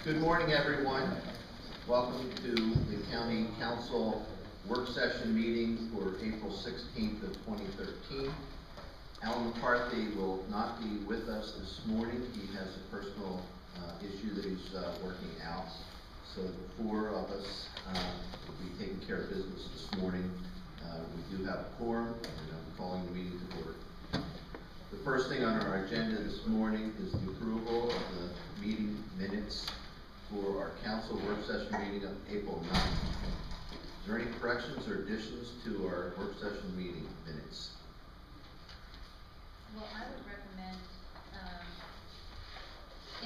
Good morning, everyone. Welcome to the County Council Work Session meeting for April 16th of 2013. Alan McCarthy will not be with us this morning. He has a personal issue that he's working out. So the four of us will be taking care of business this morning. We do have a quorum, and I'm calling the meeting to order. The first thing on our agenda this morning is the approval of the meeting minutes for our council work session meeting of April 9th. Is there any corrections or additions to our work session meeting minutes? Well, I would recommend,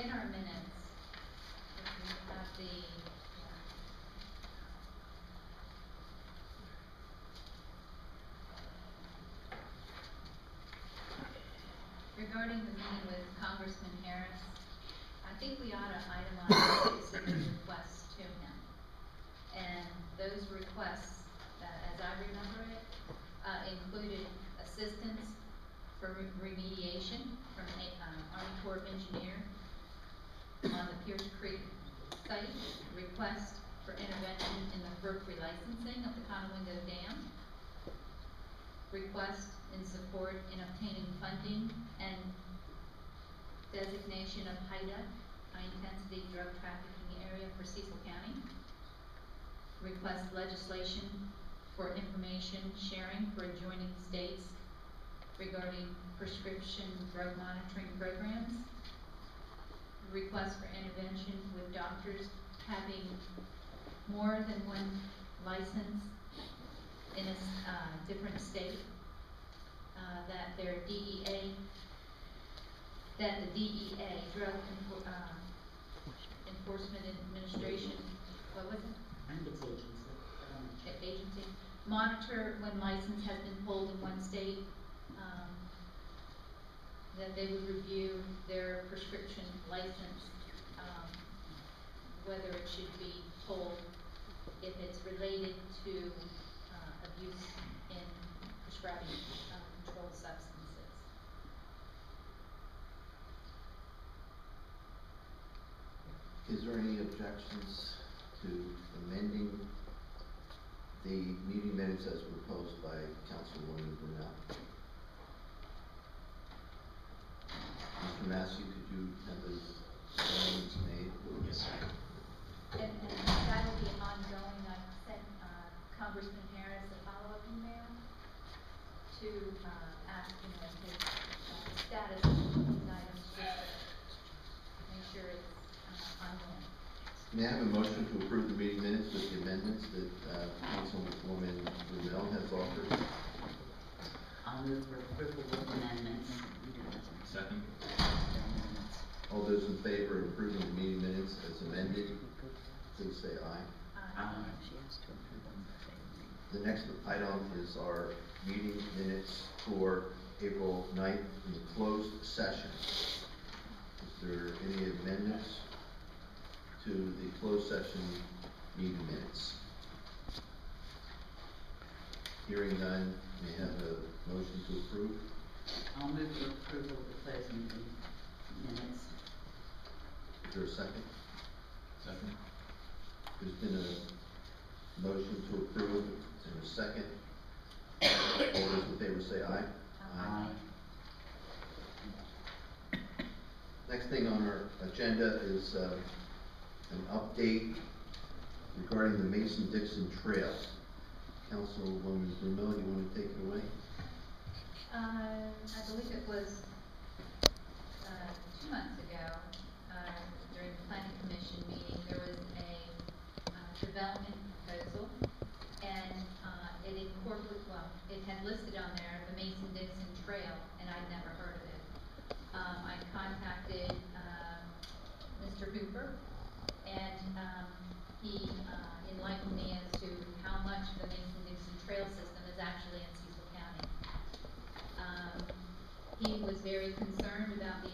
in our minutes, if we have regarding the meeting with Congressman Harris, I think we ought to itemize specific requests to him. And those requests, as I remember it, included assistance for remediation from Army Corps of Engineers on the Pierce Creek site, request for intervention in the FERC relicensing of the Conowingo Dam, request in support in obtaining funding and designation of HIDA, high-intensity drug trafficking area for Cecil County, request legislation for information sharing for adjoining states regarding prescription drug monitoring programs, request for intervention with doctors having more than one license in a different state, that their DEA, that the DEA, Drug Enforcement Administration, what was it? I think it's Agency, monitor when license has been pulled in one state, that they would review their prescription license, whether it should be pulled if it's related to abuse in prescribing controlled substances. Is there any objections to amending the meeting minutes as proposed by Councilwoman Brunel? Mr. Massey, could you have those amendments made? Yes, sir. And that will be ongoing. I sent Congressman Harris a follow-up email to ask him his status of these items, just to make sure it's ongoing. May I have a motion to approve the meeting minutes with the amendments that Councilwoman Brunel has offered? I'll move for approval with amendments. Second. All those in favor of approving the meeting minutes as amended, please say aye. Aye. The next item is our meeting minutes for April 9th in the closed session. Is there any amendments to the closed session meeting minutes? Hearing none, may I have a motion to approve? I'll move for approval of the closed meeting minutes. Is there a second? Second. There's been a motion to approve. Is there a second? All those in favor say aye. Aye. Next thing on our agenda is an update regarding the Mason-Dixon Trail. Councilwoman Brunel, you want to take it away? I believe it was 2 months ago, during the planning commission meeting, there was a development proposal, and it had listed on there the Mason-Dixon Trail, and I'd never heard of it. I contacted Mr. Hooper, and he enlightened me as to how much the Mason-Dixon Trail system is actually in Cecil County. He was very concerned about the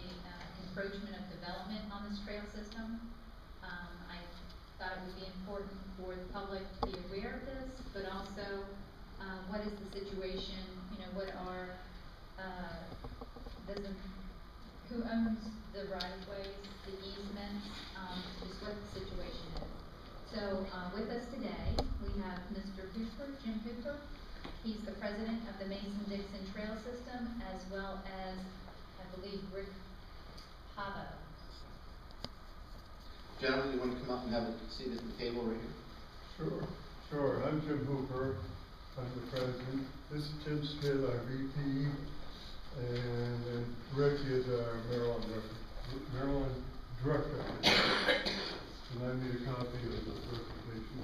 encroachment of development on this trail system. I thought it would be important for the public to be aware of this, but also what is the situation, what are, who owns the right-of-ways, the easement, just what the situation is. So, with us today, we have Mr. Hooper, Jim Hooper. He's the president of the Mason-Dixon Trail System, as well as, I believe, Rick Pavo. Gentlemen, you want to come up and have a seat at the table right here? Sure. I'm Jim Hooper. I'm the president. This is Tim Smith, our VP, and then Rick is our Maryland director. And I made a copy of the presentation.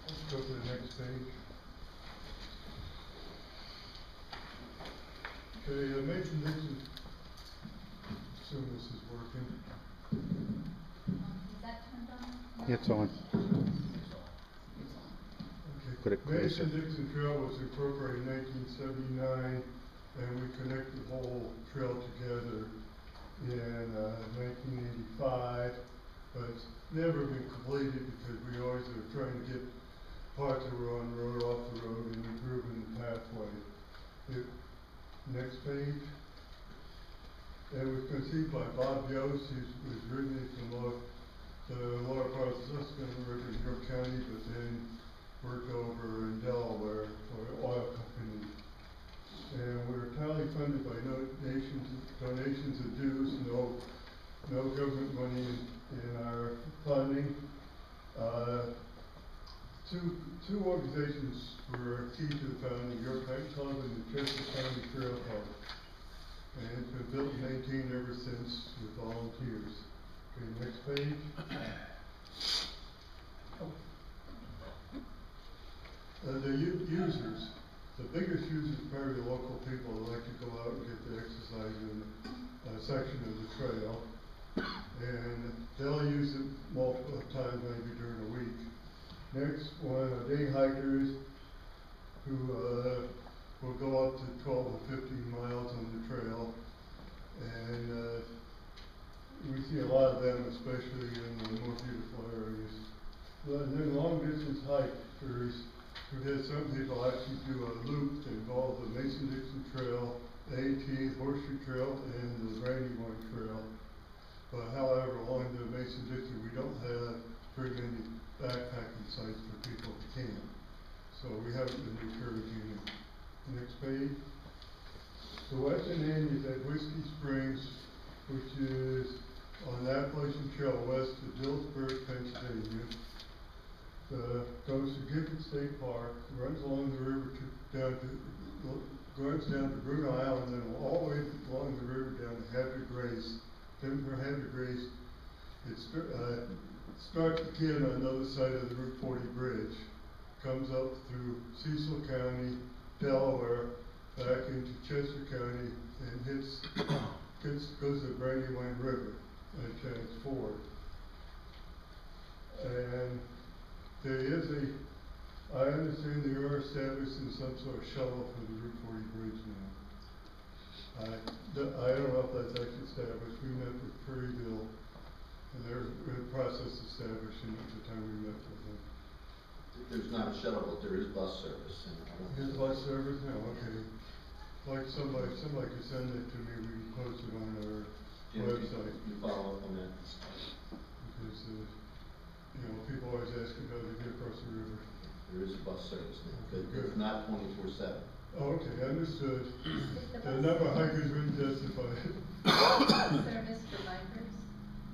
Let's go to the next page. Okay, Mason-Dixon, assume this is working. Is that turned on? It's on. Put it Okay. closer. Mason-Dixon Trail was incorporated in 1979, and we connected the whole trail together in 1985, but it's never been completed because we always are trying to get parts that were on the road off the road and improving the pathway. Next page. It was conceived by Bob Yost, who was originally from the lower part of the Susquehanna River in York County, but then worked over in Delaware for an oil company. And we're entirely funded by donations and dues, no government money in our funding. Two organizations were key to the founding, York Heights Club and the Chester County Trail Park. And it's been built and maintained ever since with volunteers. Okay, next page. The users, the biggest users are probably the local people that like to go out and get the exercise in a section of the trail. And they'll use it multiple times maybe during the week. Next one are day hikers who will go up to 12 or 15 miles on the trail. And we see a lot of them, especially in the more beautiful areas. And then long distance hikers, some people actually do a loop that involves the Mason-Dixon Trail, the AT, Horseshoe Trail, and the Brandywine Trail. But however, along the Mason-Dixon, we don't have very many backpacking sites for people to camp. So we haven't been encouraging it. Next page. The western end is at Whiskey Springs, which is on the Appalachian Trail west of Dillsburg, Pennsylvania. Goes to Gifford State Park, runs along the river runs down to Bruno Island, and then all the way along the river down to Havre de Grace. Then from Havre de Grace, it starts again on the other side of the Route 40 bridge, comes up through Cecil County, Delaware, back into Chester County, and goes to the Brandywine River and Channels Ford. And there is I understand they are establishing some sort of shuttle for the Route 40 bridge now. I don't know if that's actually established. We met with Prairieville, and they're in the process of establishing at the time we met with them. There's not a shuttle, but there is bus service. Here's bus service now, okay. Like somebody could send it to me, we can post it on our website. You follow up on that? Because, people always ask me how to get across the river. There is a bus service now, but it's not 24/7. Oh, okay, understood. Is the The bus number of hikers wouldn't justify it. service for bikers?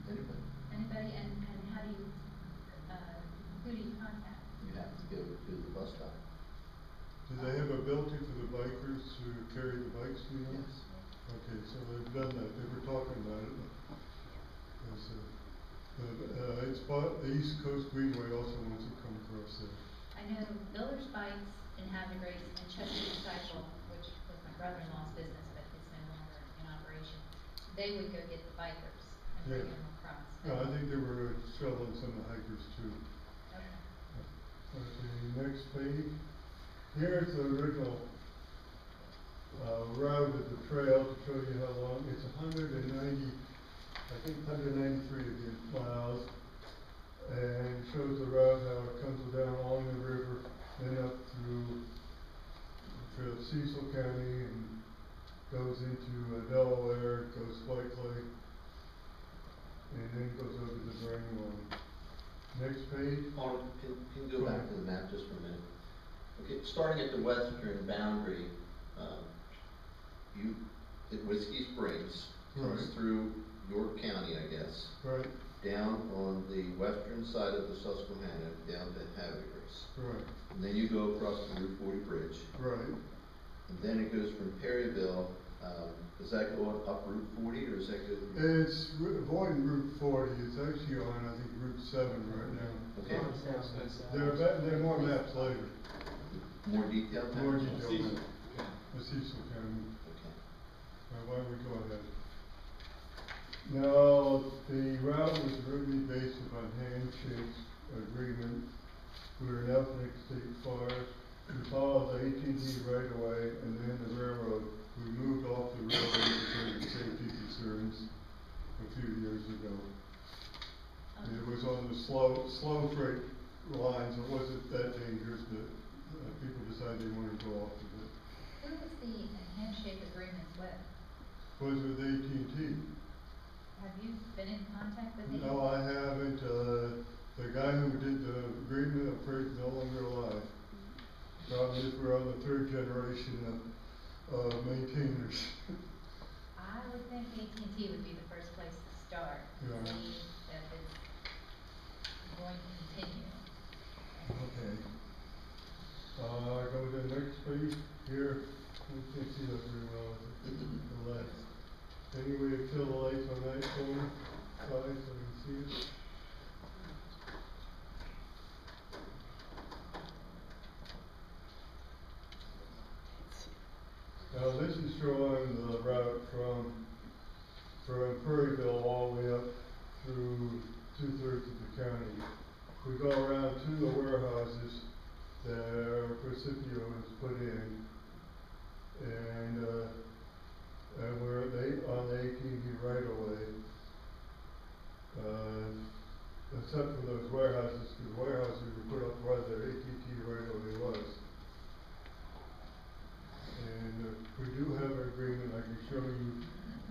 Anybody? Anybody? And how do you, who do you contact? You have to go to the bus stop. Do they have a ability for the bikers to carry the bikes, do you know? Yes. Okay, so they've done that, they were talking about it. It's the East Coast Greenway also wants to come across there. I know Builder's Bikes in Havre de Grace and Chesapeake Cycle, which was my brother-in-law's business, but it's no longer in operation. They would go get the bikers and bring them across. No, I think they were shuttling some of the hikers too. Okay. Okay, next page. Here's the original route of the trail to show you how long. It's 193 miles, and shows the route how it comes down along the river, then up white clay. And then goes over the drain line. Next page. Hold on, can you go back to the map just for a minute? Okay, starting at the western boundary, Whiskey Springs comes Right. through York County, I guess, Right, down on the western side of the Susquehanna, down to Haviers. right, And then you go across the Route 40 bridge, right. and then it goes from Perryville, does that go up Route 40, or is that go? It's avoiding Route 40, it's actually on, I think, Route 7 right now. Okay, There are more maps later, more detailed now? more detailed Cecil. maps. The Cecil County. Okay. Why don't we go ahead? Now, the route was originally based upon handshakes agreement. We were in ethnic state forest. We followed the AT&T right away, and then the railroad. We moved off the railroad because of safety concerns a few years ago. It was on the slow freight lines. It wasn't that dangerous, but people decided they wanted to go off of it. Who was the handshake agreements with? Was with AT&T. Have you been in contact with him? No, I haven't. The guy who did the agreement, I'm afraid, is no longer alive. Probably if we're on the third generation of maintainers. I would think AT&T would be the first place to start, Yeah. see if it's going to continue. Okay. Go to the next page here. We can't see that very well. The lights. Any way to kill the lights on that corner side so we can see it? Now this is showing the route from Prairieville all the way up through 2/3 of the county. We go around to the warehouses that Precipio has put in, and we're on the AT&T right away. Except for those warehouses, because warehouses were put up where the AT&T right away was. And we do have an agreement I can show you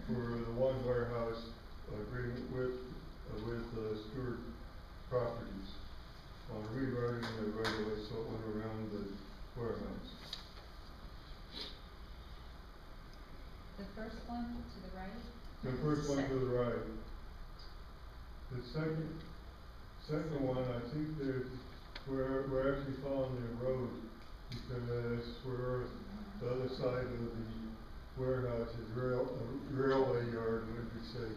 for the one warehouse agreement with Stewart Properties on rewriting the right of way so it went around the warehouse. The first one to the right? The first one to the right. The second one, I think we're actually following their road because we're the other side of the warehouse is railway yard, what did you say?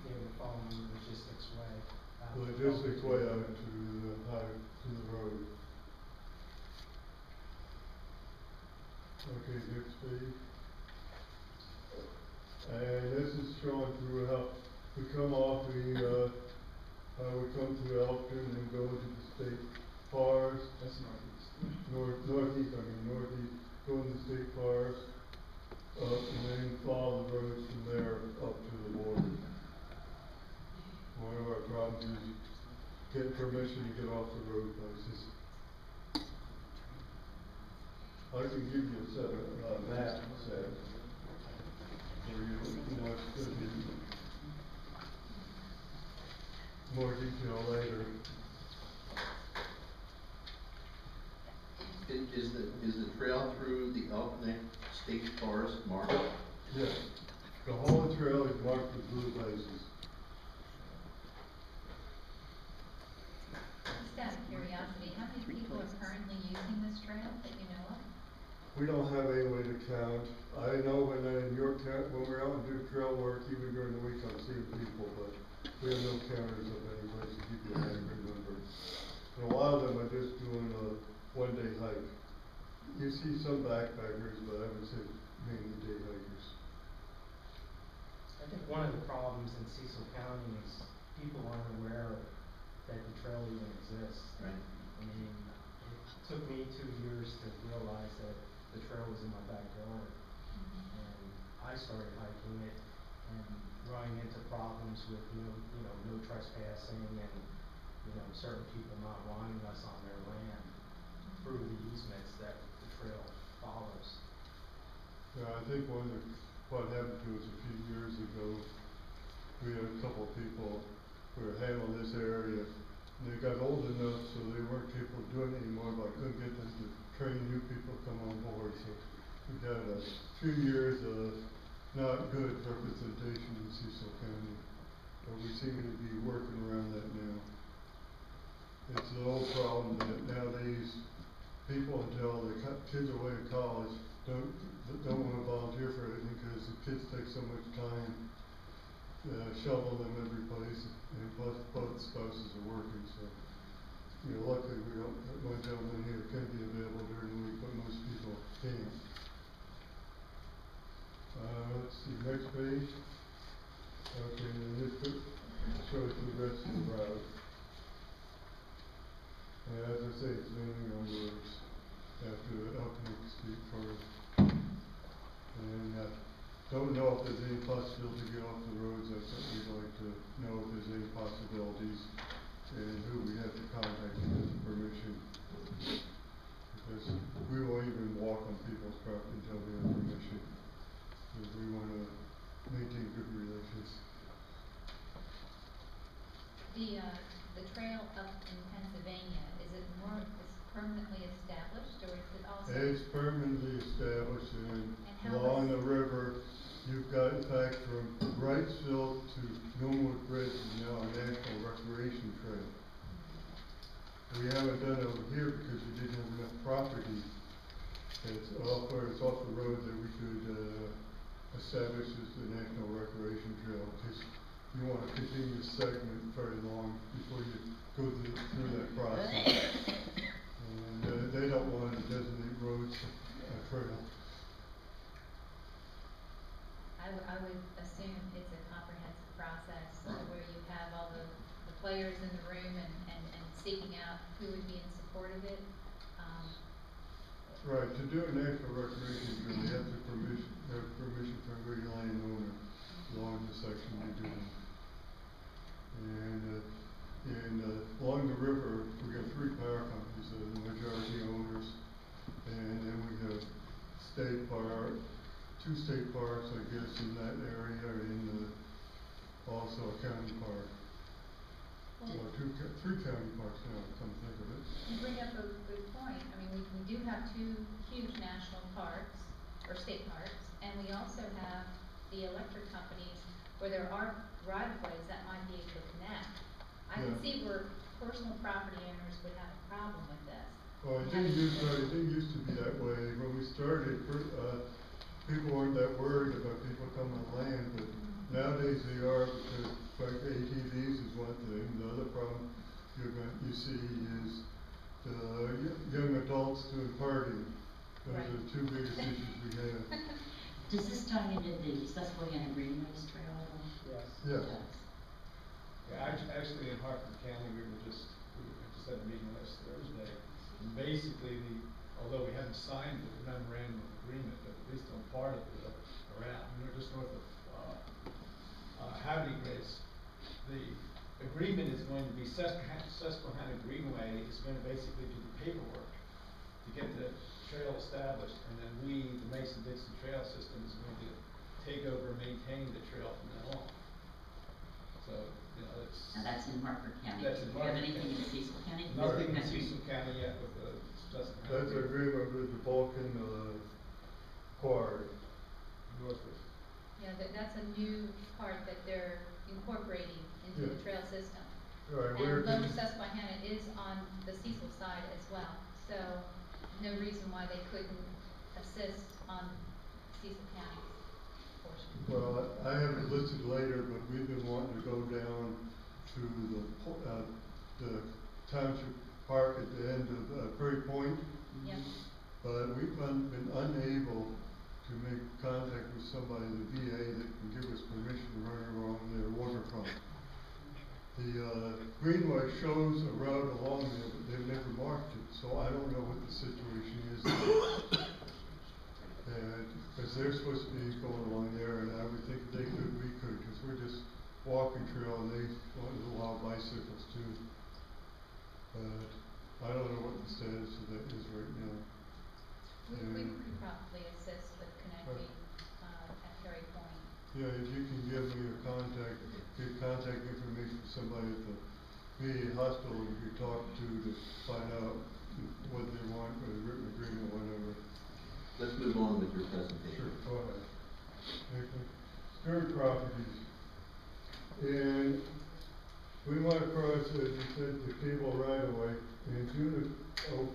They were following logistics way. Logistics way out to the road. Okay, next page. And this is showing through how we come off how we come through Elkton and go into the state forest. That's northeast. Northeast, go into the state forest, and then follow the roads from there up to the border. One of our problems is get permission to get off the road places. I can give you a set of map set where you know it's going to be more detail later. Is the trail through the Elk State Forest marked? Yes, the whole trail is marked with blue places. Just out of curiosity, how many people are currently using this trail that you know of? We don't have any way to count. I know when we're out and do trail work, even during the week, I'm seeing people, but we have no counters of any place to give you an accurate number. And a lot of them are just doing a one-day hike. You see some backpackers, but I would say mainly day hikers. I think one of the problems in Cecil County is people aren't aware that the trail even exists. Right. I mean, it took me 2 years to realize that the trail was in my backyard. And I started hiking it and running into problems with no trespassing and, certain people not wanting us on their land through the easements that the trail follows. Yeah, I think one of what happened to us a few years ago. We had a couple of people who were handling this area, and they got old enough so they weren't capable of doing it anymore, but I couldn't get them to train new people to come on board, so we got a few years of not good representation in Cecil County, but we seem to be working around that now. It's an old problem that nowadays people, until the kids are away at college, don't want to volunteer for anything because the kids take so much time shoveling them every place, and both spouses are working, so, you know, luckily we don't, one gentleman here can be available during the week, but most people can't. Let's see, next page. Okay, and then this shows the rest of the route. And as I say, it's mainly on roads after the Elknick Street first. And don't know if there's any possibility to get off the roads. That's what we'd like to know, if there's any possibilities and who we have to contact to get the permission. Because we won't even walk on people's property until we have permission. Because we want to maintain good relations. The trail up in Pennsylvania, is it permanently established, or is it also? It's permanently established, and how along the river, you've got, in fact, from Wrightsville to Gnomewood Bridge is now a national recreation trail. We haven't done it over here because we didn't have enough property. It's off the road that we could establish as the national recreation trail, because you want a continuous segment very long before you go through that process. And they don't want to designate roads a trail. I would assume it's a comprehensive process where you have all the players in the room and seeking out who would be in support of it. Right, to do a national recreation trail, you have to have permission from every landowner along the section you're doing. And along the river, we got 3 power companies, the majority owners, and then we have state park, 2 state parks, I guess, in that area, and also a county park. Well, 3 county parks now, come to think of it. You bring up a good point. I mean, we do have 2 huge national parks, or state parks, and we also have the electric companies where there are right-of-ways that might be able to connect. I can see where personal property owners would have a problem with this. Well, it didn't used to be that way. When we started, people weren't that worried about people coming on land, but nowadays they are, because like ATVs is one thing. The other problem you see is the young adults doing partying. Those are the 2 biggest issues we have. Does this tie into the Susquehanna Greenways Trail at all? Yes. Yes. It does. Yeah, actually in Hartford County, we just had a meeting last Thursday. And basically, although we haven't signed the memorandum of agreement, but at least on part of it, around, just north of Havre de Grace, the agreement is going to be Susquehanna Greenway is going to basically do the paperwork to get the trail established, and then we, the Mason-Dixon Trail System, is going to take over and maintain the trail from now on. So, you know, it's... Now that's in Hartford County. That's in Do you have Hartford anything County. in Cecil County? Nothing in Okay. Cecil County yet with the Susquehanna. That's an agreement with the Balkan Quarry. Northwood. Yeah, that's a new part that they're incorporating into the trail system. Right, And Lower Susquehanna is on the Cecil side as well, so no reason why they couldn't assist on Cecil County's portion. Well, I have it listed later, but we've been wanting to go down to the township park at the end of Prairie Point. Yep. But we've been unable to make contact with somebody in the VA that can give us permission to run along their waterfront. The Greenway shows a route along there, but they've never marked it, so I don't know what the situation is. Because they're supposed to be going along there, and I would think they could, we could, because we're just walking trail, and they want to allow bicycles too. But I don't know what the status of that is right now. We could probably assist with connecting, Perry Point. Yeah, if you can give me get contact information for somebody at the VA hospital you could talk to find out what they want, or the written agreement, whatever. Let's move on with your presentation. Sure, go ahead. Okay. Stewart Properties. And we went across, as you said, the cable right away. In June of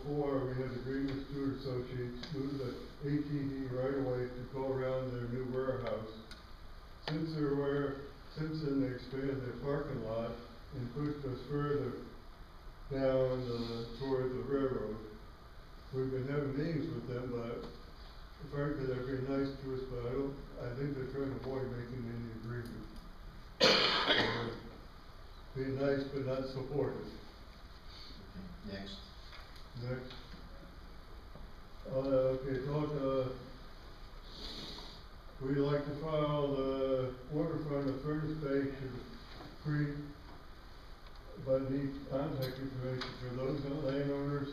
'04, we had agreement with Stewart Associates, moved the ATV right away to go around their new warehouse. Since then they expanded their parking lot and pushed us further down toward the railroad. We've been having meetings with them, but frankly, they're being nice to us, but I think they're trying to avoid making any agreement. Being nice, but not supportive. Okay, next. Next. Okay, we'd like to file the order from the Furnace Bay Creek, but need contact information for those landowners.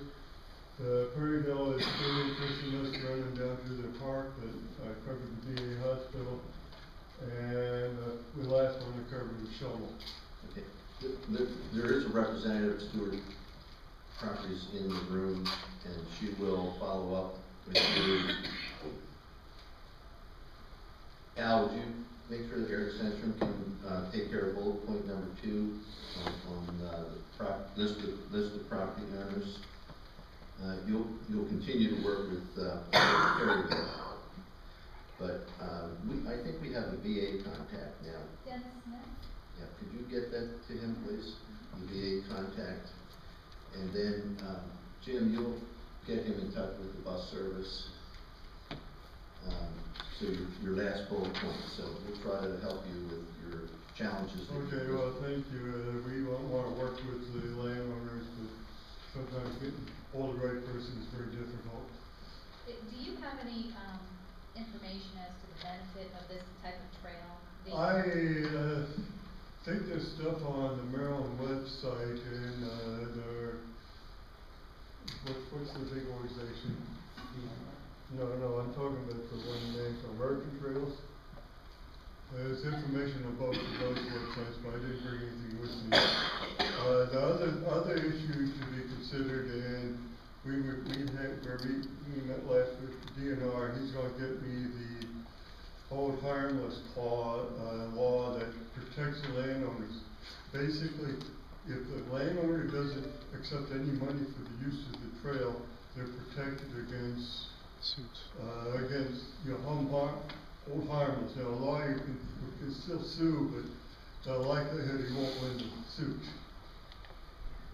The Prairieville is still interested in us running down through the park that I covered the VA hospital, and the last one I covered was Shovel. Okay, there is a representative of Stewart Properties in the room, and she will follow up with you. Al, would you make sure that Eric Centrum can take care of bullet point number 2 on the list of property owners? You'll continue to work with Perry, but I think we have a VA contact now. Dennis Smith? Yeah, could you get that to him, please? The VA contact. And then, Jim, you'll get him in touch with the bus service. So your last bullet point. So we'll try to help you with your challenges. Okay, well, thank you. We want to work with the landowners, but sometimes getting hold of the right person is very difficult. Do you have any, information as to the benefit of this type of trail? I think there's stuff on the Maryland website and what's the big organization? No, I'm talking about the one name for American Trails. There's information on both of those websites, but I didn't bring anything with me. The other issues to be considered, and we met last week with DNR. He's going to get me the hold harmless law that protects the landowners. Basically, if the landowner doesn't accept any money for the use of the trail, they're protected against suits. Hold harmless. Now, a lawyer can still sue, but the likelihood he won't win the suit.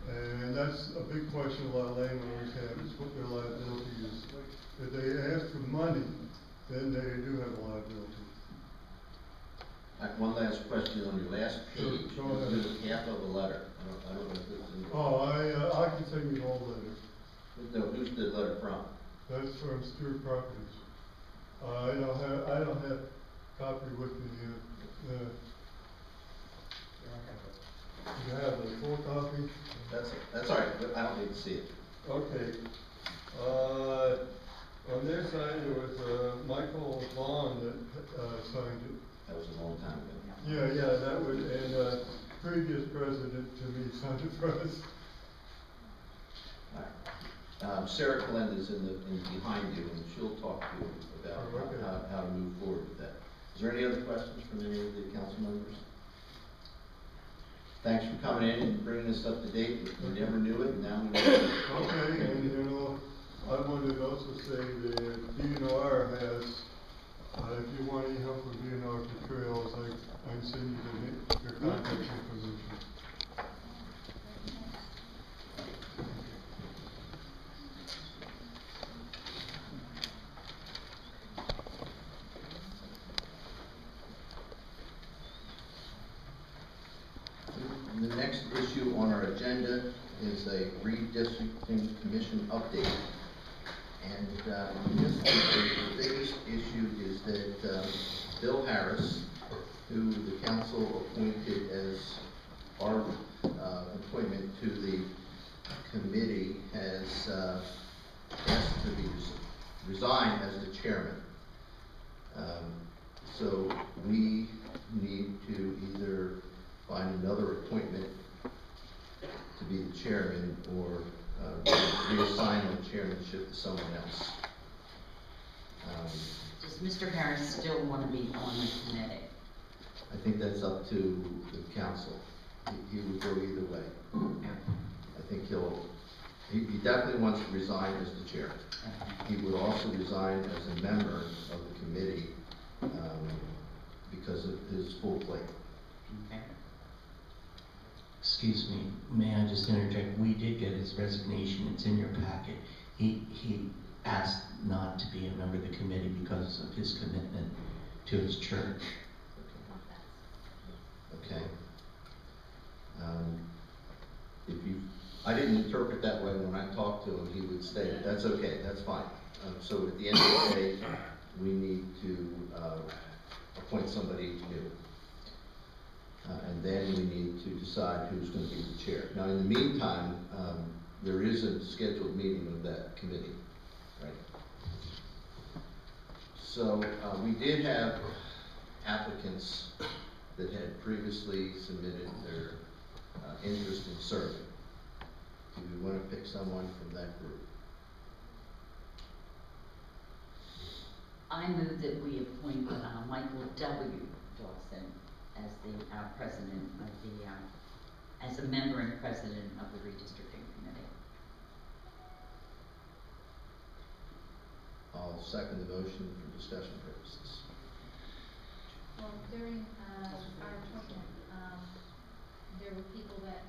And that's a big question a lot of landowners have, is what their liability is. If they ask for money, then they do have a liability. One last question on your last page. Go ahead. There's half of a letter. I don't know if this is. I can send you the whole letter. No, who's the letter from? That's from Stewart Properties. I don't have a copy with me here. You have the full copy? That's all right, but I don't need to see it. Okay. On their side, there was Michael Vaughn that signed it. That was a long time ago. Yeah, that would, and previous president to me signed it for us. All right. Sarah Kalenda is behind you, and she'll talk to you about okay. how to move forward with that. Is there any other questions from any of the council members? Thanks for coming in and bringing us up to date. We never knew it, and now we know it. Okay, and I wanted to also say that DNR has, if you want any help with DNR for trails, I can send you your contact information. The next issue on our agenda is a redistricting commission update. And the biggest issue is that Bill Harris, who the council appointed as our appointment to the committee, has asked to be resigned as the chairman. So we need to either find another appointment to be the chairman or reassign the chairmanship to someone else. Does Mr. Harris still want to be on the committee? I think that's up to the council. He would go either way. I think he definitely wants to resign as the chair. He would also resign as a member of the committee because of his full plate. Okay. Excuse me, may I just interject? We did get his resignation, it's in your packet. He asked not to be a member of the committee because of his commitment to his church. Okay. I didn't interpret that way when I talked to him. He would stay. That's okay. That's fine. So at the end of the day, we need to appoint somebody new. And then we need to decide who's going to be the chair. Now, in the meantime, there is a scheduled meeting of that committee, right? So we did have applicants that had previously submitted their interest in serving. Do we want to pick someone from that group? I move that we appoint Michael W. Dawson as our president of as a member and president of the redistricting committee. I'll second the motion for discussion purposes. Well, during, our appointment, there were people that,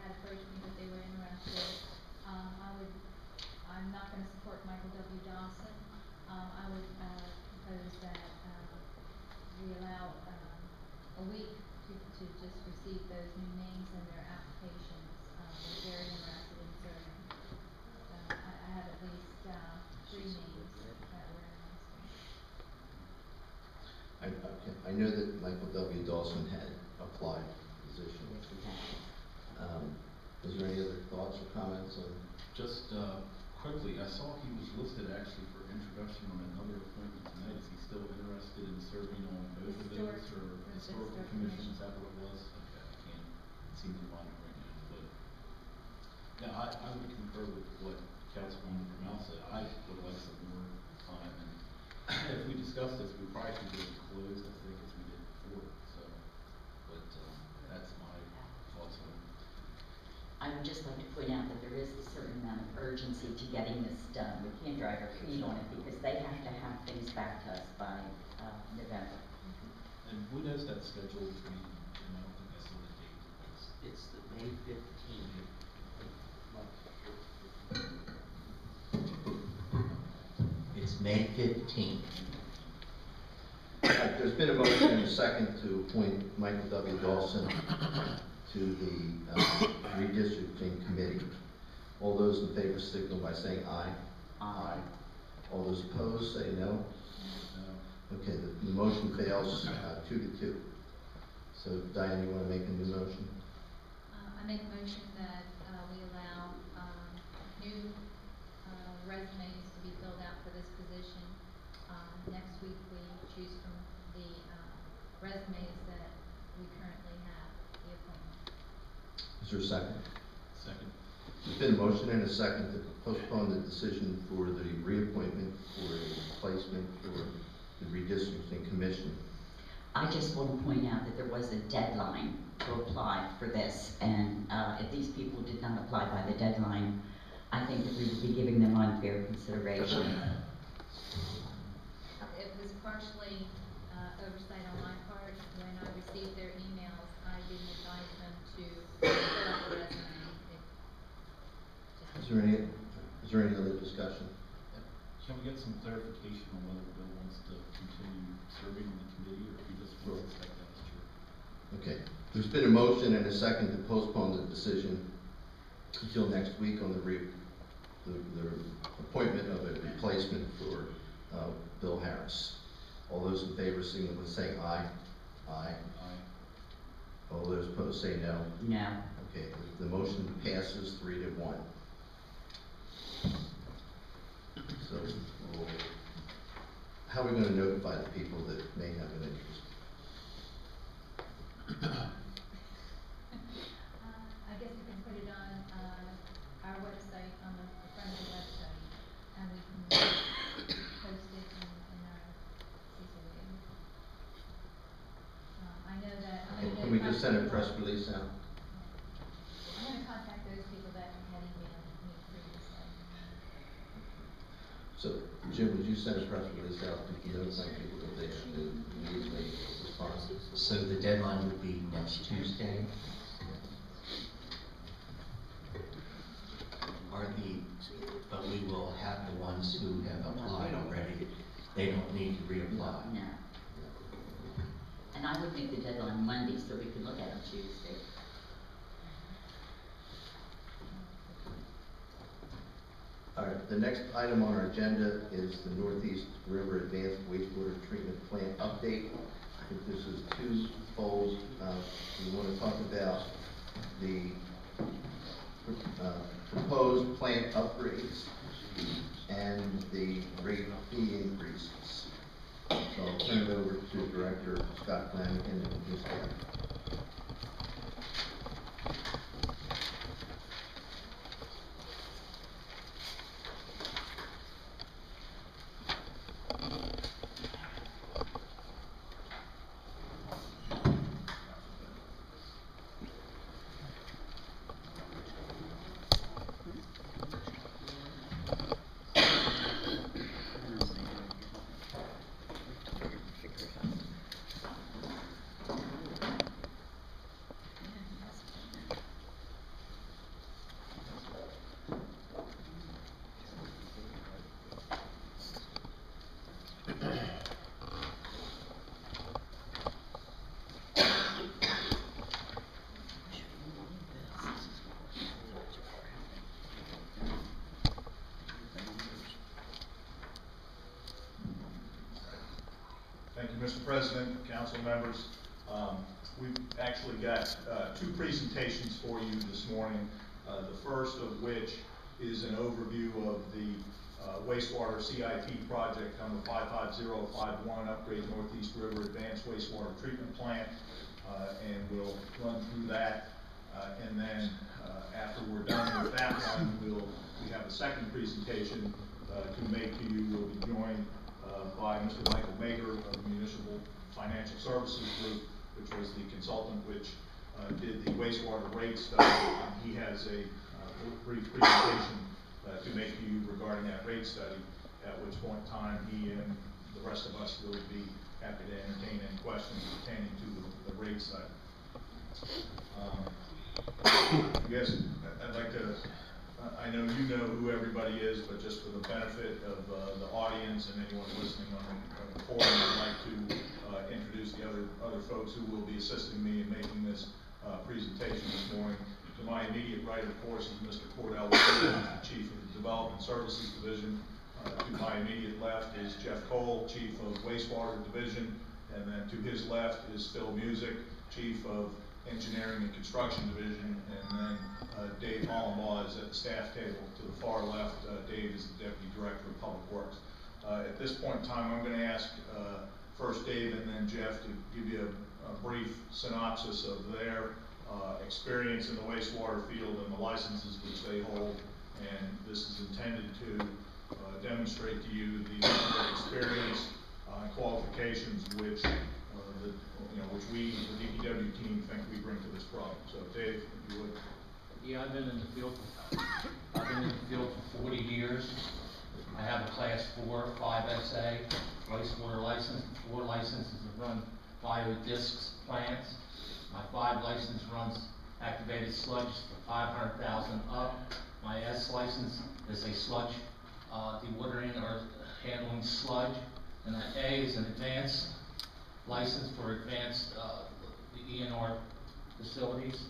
had approached me that they were interested. I'm not gonna support Michael W. Dawson. I would, propose that, we allow, a week to just receive those new names and their applications. They're very interested in serving. I have at least, 3 names that were interested. I know that Michael W. Dawson had applied for the position. Is there any other thoughts or comments on? Just quickly, I saw he was listed actually for introduction on another appointment tonight. Is he still interested in serving on both of those, or historical commission? Is that what it was? Okay, I can't seem to find it right now, but yeah, I would concur with what Councilwoman Vermel said. I would like some more time, and if we discuss this, we probably should get it closed, I think, as we did before. So, but that's my thoughts on it. I would just like to point out that there is a certain amount of urgency to getting this done. We can't drag our feet on it because they have to have things back to us by November. And when is that scheduled meeting? And I don't think I saw the date. It's the May 15th. It's May 15th. There's been a motion and a second to appoint Michael W. Dawson to the redistricting committee. All those in favor signal by saying aye. Aye. All those opposed say no. Okay, the motion fails 2-2. So Diane, you want to make a new motion? I make a motion that, we allow, new, resumes to be filled out for this position. Next week, we choose from the, resumes that we currently have, the appointment. Is there a second? Second. There's been a motion and a second to postpone the decision for the reappointment for a replacement for the redistricting commission. I just want to point out that there was a deadline to apply for this, and if these people did not apply by the deadline, I think that we would be giving them unfair consideration. It was partially, oversight on my part. When I received their emails, I didn't advise them to fill out the resume. Is there any other discussion? Can we get some clarification on whether Bill wants to continue serving on the committee, or if he just wants to step down as chair? Okay. There's been a motion and a second to postpone the decision until next week on the appointment of a replacement for Bill Harris. All those in favor signal by saying aye. Aye. Aye. All those opposed say no. No. Okay, the motion passes 3-1. So we'll how are we gonna notify the people that may have an interest? I guess we can put it on, our website, on the front of the website, and we can post it in our CCD. I know that, I'm And gonna can we just send a notify press people. release out? I'm gonna contact those people that had emailed me previously. So, Jim, would you send a press release out to notify people that they have to immediately respond? So the deadline would be next Tuesday? But we will have the ones who have applied already, they don't need to reapply. No. And I would make the deadline Monday so we can look at it Tuesday. All right, the next item on our agenda is the Northeast River Advanced Wastewater Treatment Plant update. I think this is twofold. We want to talk about the proposed plant upgrades and the rate fee increases. So I'll turn it over to Director Scott Flanagan and his staff. Thank you, Mr. President, council members. We've actually got two presentations for you this morning. The first of which is an overview of the wastewater CIP project number 55051, Upgrade Northeast River Advanced Wastewater Treatment Plant, and we'll run through that. And then after we're done with that one, we have a second presentation to make to you. We'll be joined by Mr. Michael Mager of the Municipal Financial Services Group, which was the consultant which did the wastewater rate study. He has a brief presentation to make to you regarding that rate study, at which point in time he and the rest of us will be happy to entertain any questions pertaining to the rate study. I guess I'd like to, I know you know who everybody is, but just for the benefit of the audience and anyone listening on the forum, I'd like to introduce the other folks who will be assisting me in making this presentation this morning. To my immediate right, of course, is Mr. Cordell, who's the Chief of the Development Services Division. To my immediate left is Jeff Cole, Chief of Wastewater Division, and then to his left is Phil Music, Chief of Engineering and Construction Division, and then Dave Hollenbaugh is at the staff table to the far left. Dave is the Deputy Director of Public Works. At this point in time, I'm going to ask first Dave and then Jeff to give you a brief synopsis of their experience in the wastewater field and the licenses which they hold, and this is intended to demonstrate to you the experience and qualifications which which we, the DPW team, think we bring to this problem. So Dave, if you would. Yeah, I've been in the field for 40 years. I have a class 4, 5SA wastewater license, 4 licenses to run biodiscs plants. My 5 license runs activated sludge for 500,000 up. My S license is a sludge dewatering or handling sludge, and that A is an advanced license for advanced the ENR facilities,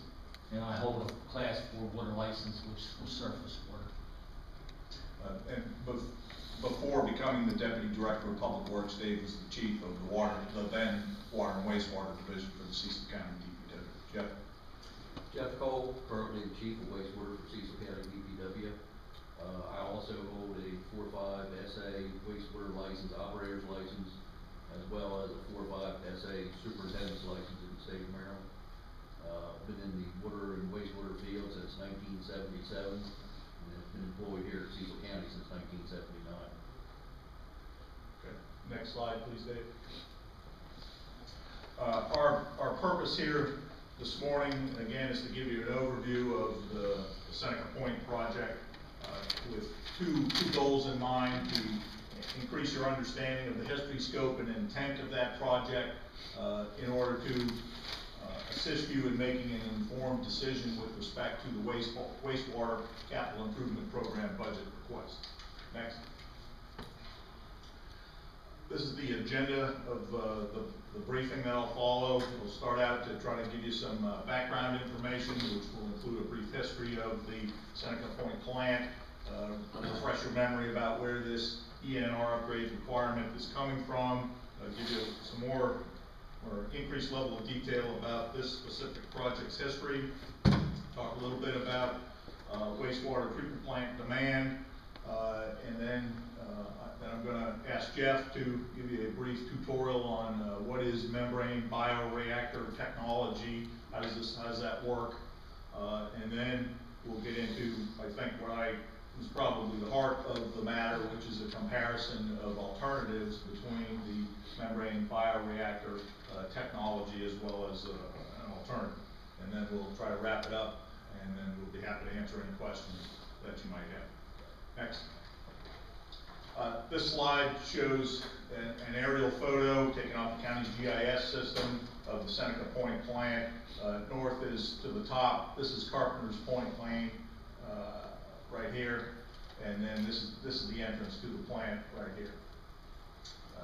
and I hold a class 4 water license, which is for surface water. And before becoming the Deputy Director of Public Works, Dave was the Chief of the then Water and Wastewater Division for the Cecil County DPW. Jeff? Jeff Cole, currently the Chief of Wastewater for Cecil County DPW. I also hold a 4-5 SA wastewater license, operator's license, as well as a 4-5 SA superintendent's license in the state of Maryland. Been in the water and wastewater field since 1977, and has been employed here at Cecil County since 1979. Okay. Next slide, please, Dave. Our purpose here this morning, again, is to give you an overview of the Seneca Point project with two goals in mind: to increase your understanding of the history, scope, and intent of that project in order to assist you in making an informed decision with respect to the wastewater capital improvement program budget request. Next. This is the agenda of the briefing that I'll follow. We'll start out to try to give you some background information, which will include a brief history of the Seneca Point plant, refresh your memory about where this ENR upgrade requirement is coming from, give you some more or increased level of detail about this specific project's history, talk a little bit about wastewater treatment plant demand, and then I'm going to ask Jeff to give you a brief tutorial on what is membrane bioreactor technology, how does that work, and then we'll get into, I think, what is probably the heart of the matter, which is a comparison of alternatives between the membrane bioreactor technology as well as an alternative. And then we'll try to wrap it up, and then we'll be happy to answer any questions that you might have. Next. This slide shows an aerial photo taken off the county's GIS system of the Seneca Point plant. North is to the top. This is Carpenter's Point Lane right here, and then this is the entrance to the plant right here.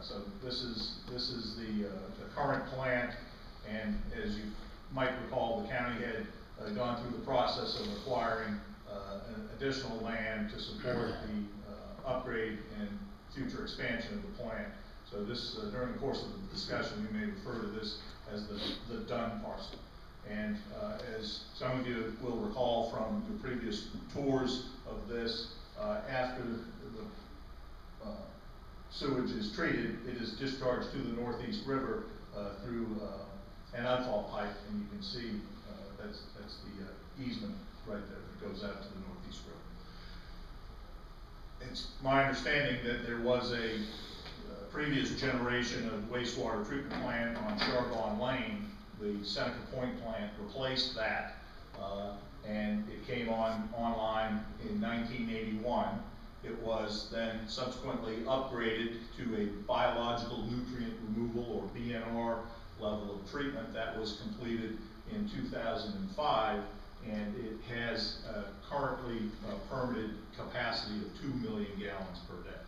So this is the current plant, and as you might recall, the county had gone through the process of acquiring an additional land to support the upgrade and future expansion of the plant. So this, during the course of the discussion, we may refer to this as the done parcel. And as some of you will recall from the previous tours of this, after the sewage is treated, it is discharged to the Northeast River through an outfall pipe, and you can see that's the easement right there that goes out to the Northeast River. It's my understanding that there was a previous generation of wastewater treatment plant on Charbon Lane. The Seneca Point plant replaced that, and it came online in 1981. It was then subsequently upgraded to a biological nutrient removal, or BNR, level of treatment that was completed in 2005, and it has currently a permitted capacity of 2 million gallons per day.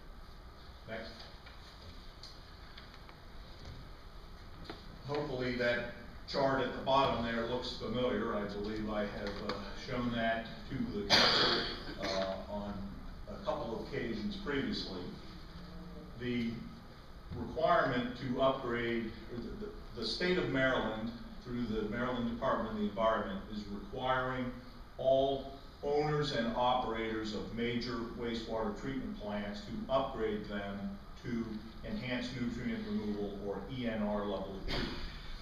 Next. Hopefully that chart at the bottom there looks familiar. I believe I have shown that to the council on a couple of occasions previously. The requirement to upgrade, the state of Maryland, through the Maryland Department of the Environment, is requiring all owners and operators of major wastewater treatment plants to upgrade them to enhanced nutrient removal, or ENR level of treatment.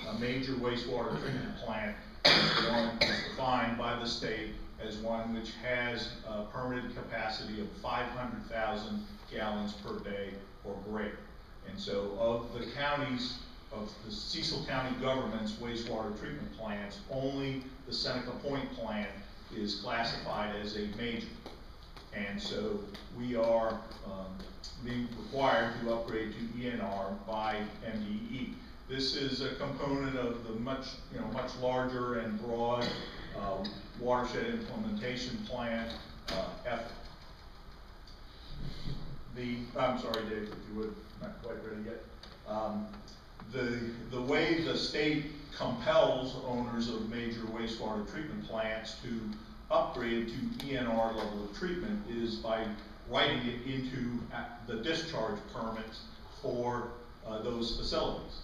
A major wastewater treatment plant is one defined by the state as one which has a permitted capacity of 500,000 gallons per day or greater. And so of the counties, of the Cecil County government's wastewater treatment plants, only the Seneca Point plant is classified as a major. And so we are being required to upgrade to ENR by MDE. This is a component of the much larger and broad watershed implementation plan effort. I'm sorry, Dave, if you would, not quite ready yet. The way the state compels owners of major wastewater treatment plants to upgrade to ENR level of treatment is by writing it into the discharge permits for those facilities.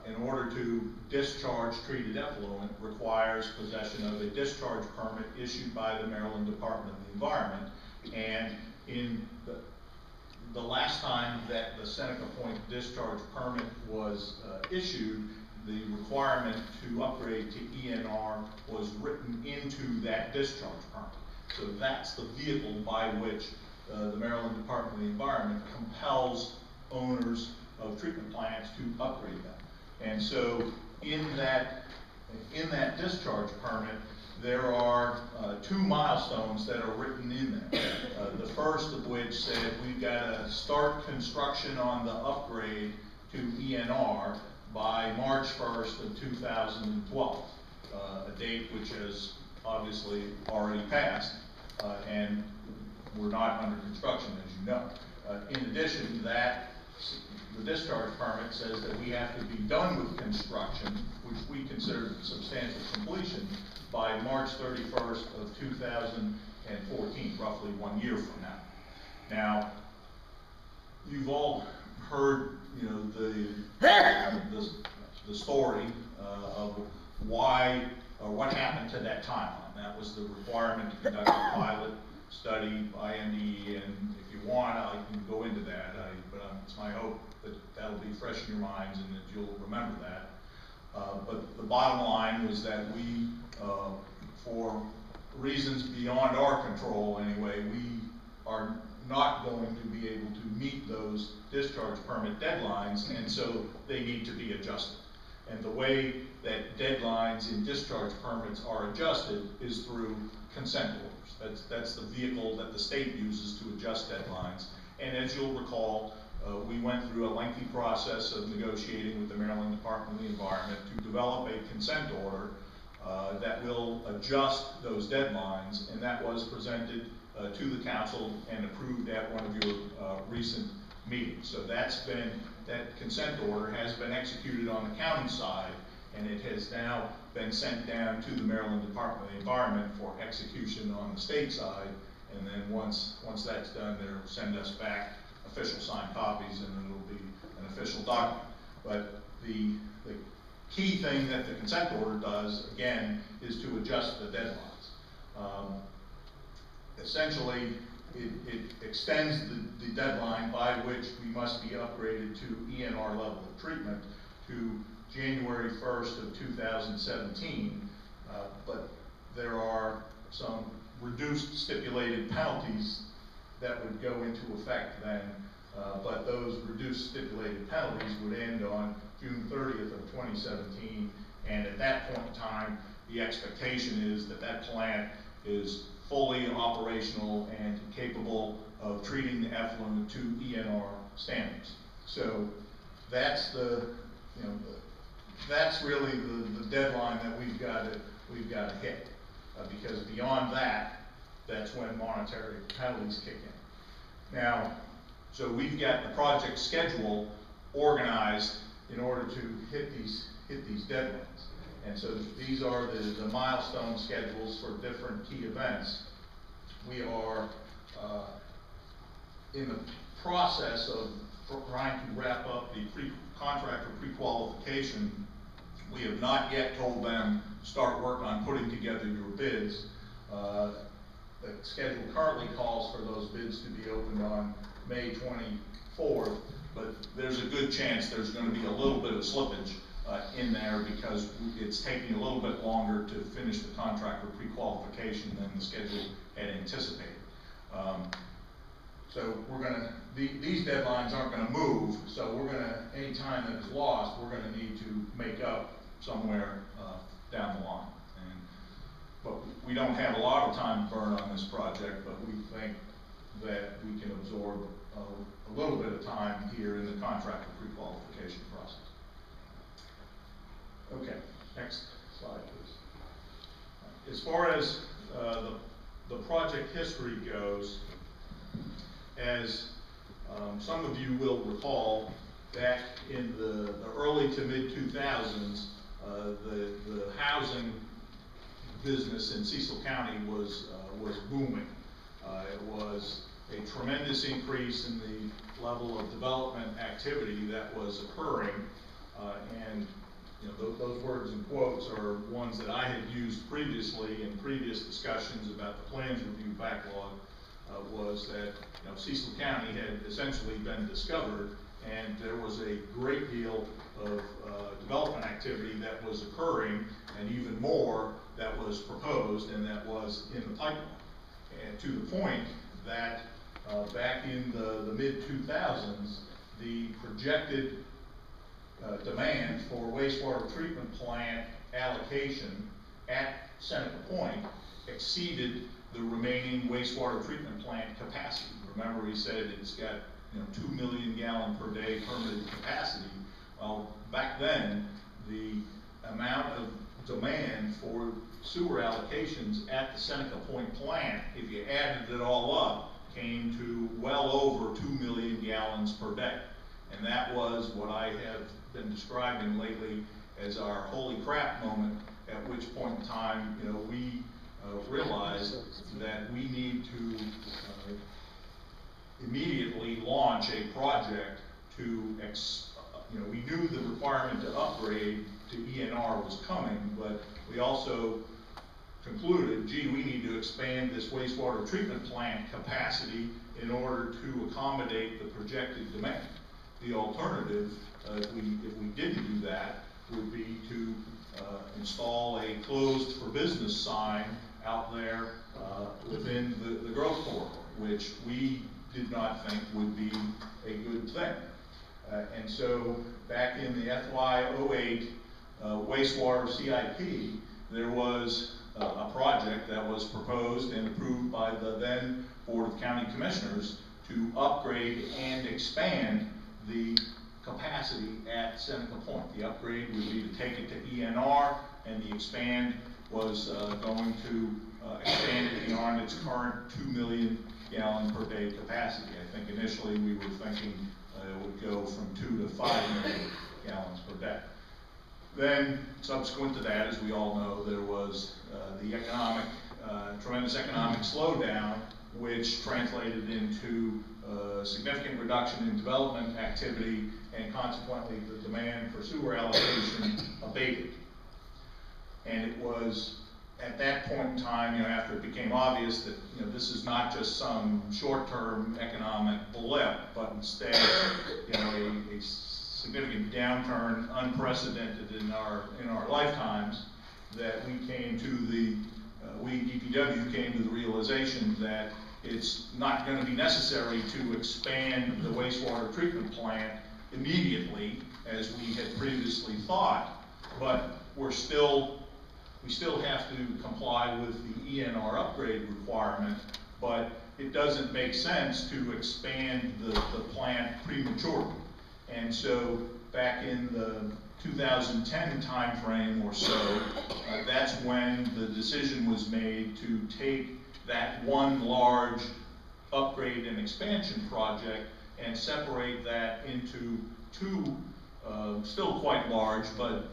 In order to discharge treated effluent requires possession of a discharge permit issued by the Maryland Department of the Environment, and in the the last time that the Seneca Point discharge permit was issued, the requirement to upgrade to ENR was written into that discharge permit. So that's the vehicle by which the Maryland Department of the Environment compels owners of treatment plants to upgrade them. And so in that discharge permit, there are 2 milestones that are written in there. The first of which said we've got to start construction on the upgrade to ENR by March 1st of 2012, a date which has obviously already passed, and we're not under construction, as you know. In addition to that, the discharge permit says that we have to be done with construction, which we consider substantial completion, by March 31st of 2014, roughly 1 year from now. Now, you've all heard, you know, the story of why or what happened to that timeline. That was the requirement to conduct a pilot study by MDE, and if you want, I can go into that. But it's my hope that that'll be fresh in your minds and that you'll remember that. But the bottom line was that we, for reasons beyond our control anyway, we are not going to be able to meet those discharge permit deadlines, and so they need to be adjusted. And the way that deadlines in discharge permits are adjusted is through consent orders. That's the vehicle that the state uses to adjust deadlines. And as you'll recall, we went through a lengthy process of negotiating with the Maryland Department of the Environment to develop a consent order that will adjust those deadlines, and that was presented to the council and approved at one of your recent meetings. So that consent order has been executed on the county side, and it has now been sent down to the Maryland Department of the Environment for execution on the state side, and then once that's done, they'll send us back official signed copies, and it'll be an official document. But the key thing that the consent order does, again, is to adjust the deadlines. Essentially, it extends the deadline by which we must be upgraded to ENR level of treatment to January 1st of 2017, but there are some reduced stipulated penalties that would go into effect then, but those reduced stipulated penalties would end on June 30th of 2017, and at that point in time, the expectation is that that plant is fully operational and capable of treating the effluent to ENR standards. So that's that's really the deadline that we've got to hit, because beyond that, that's when monetary penalties kick in. Now, so we've got the project schedule organized in order to hit these deadlines. And so these are the milestone schedules for different key events. We are in the process of trying to wrap up the contractor pre-qualification. We have not yet told them start work on putting together your bids. The schedule currently calls for those bids to be opened on May 24th, but there's a good chance there's going to be a little bit of slippage in there because it's taking a little bit longer to finish the contractor pre-qualification than the schedule had anticipated. So these deadlines aren't going to move, so any time that is lost, we're going to need to make up somewhere down the line. But we don't have a lot of time to burn on this project, but we think that we can absorb a little bit of time here in the contractor pre-qualification process. Okay, next slide, please. As far as the project history goes, as some of you will recall, back in the early to mid-2000s, the housing business in Cecil County was booming. It was a tremendous increase in the level of development activity that was occurring, and those words and quotes are ones that I had used previously in previous discussions about the plans review backlog was that, you know, Cecil County had essentially been discovered, and there was a great deal of development activity that was occurring, and even more that was proposed and that was in the pipeline. And to the point that back in the mid-2000s, the projected demand for wastewater treatment plant allocation at Seneca Point exceeded the remaining wastewater treatment plant capacity. Remember, he said it's got, you know, 2 million gallon per day permitted capacity. Well, back then, the amount of demand for sewer allocations at the Seneca Point plant, if you added it all up, came to well over 2 million gallons per day. And that was what I have been describing lately as our holy crap moment, at which point in time, you know, we realized that we need to immediately launch a project to, you know, we knew the requirement to upgrade to ENR was coming, but we also concluded, gee, we need to expand this wastewater treatment plant capacity in order to accommodate the projected demand. The alternative, if we didn't do that, would be to install a closed for business sign out there within the growth corridor, which we did not think would be a good thing. And so back in the FY08 wastewater CIP, there was a project that was proposed and approved by the then Board of County Commissioners to upgrade and expand the capacity at Seneca Point. The upgrade would be to take it to ENR, and the expand was going to expand it beyond its current 2 million gallon per day capacity. I think initially we were thinking it would go from 2 to 5 million gallons per day. Then, subsequent to that, as we all know, there was the tremendous economic slowdown, which translated into significant reduction in development activity, and consequently the demand for sewer allocation abated. And it was at that point in time, you know, after it became obvious that, you know, this is not just some short-term economic blip, but instead, you know, a significant downturn unprecedented in our lifetimes, that we came to the DPW came to the realization that it's not going to be necessary to expand the wastewater treatment plant immediately as we had previously thought, but we still have to comply with the ENR upgrade requirement, but it doesn't make sense to expand the plant prematurely. And so back in the 2010 timeframe or so, that's when the decision was made to take that one large upgrade and expansion project and separate that into two still quite large but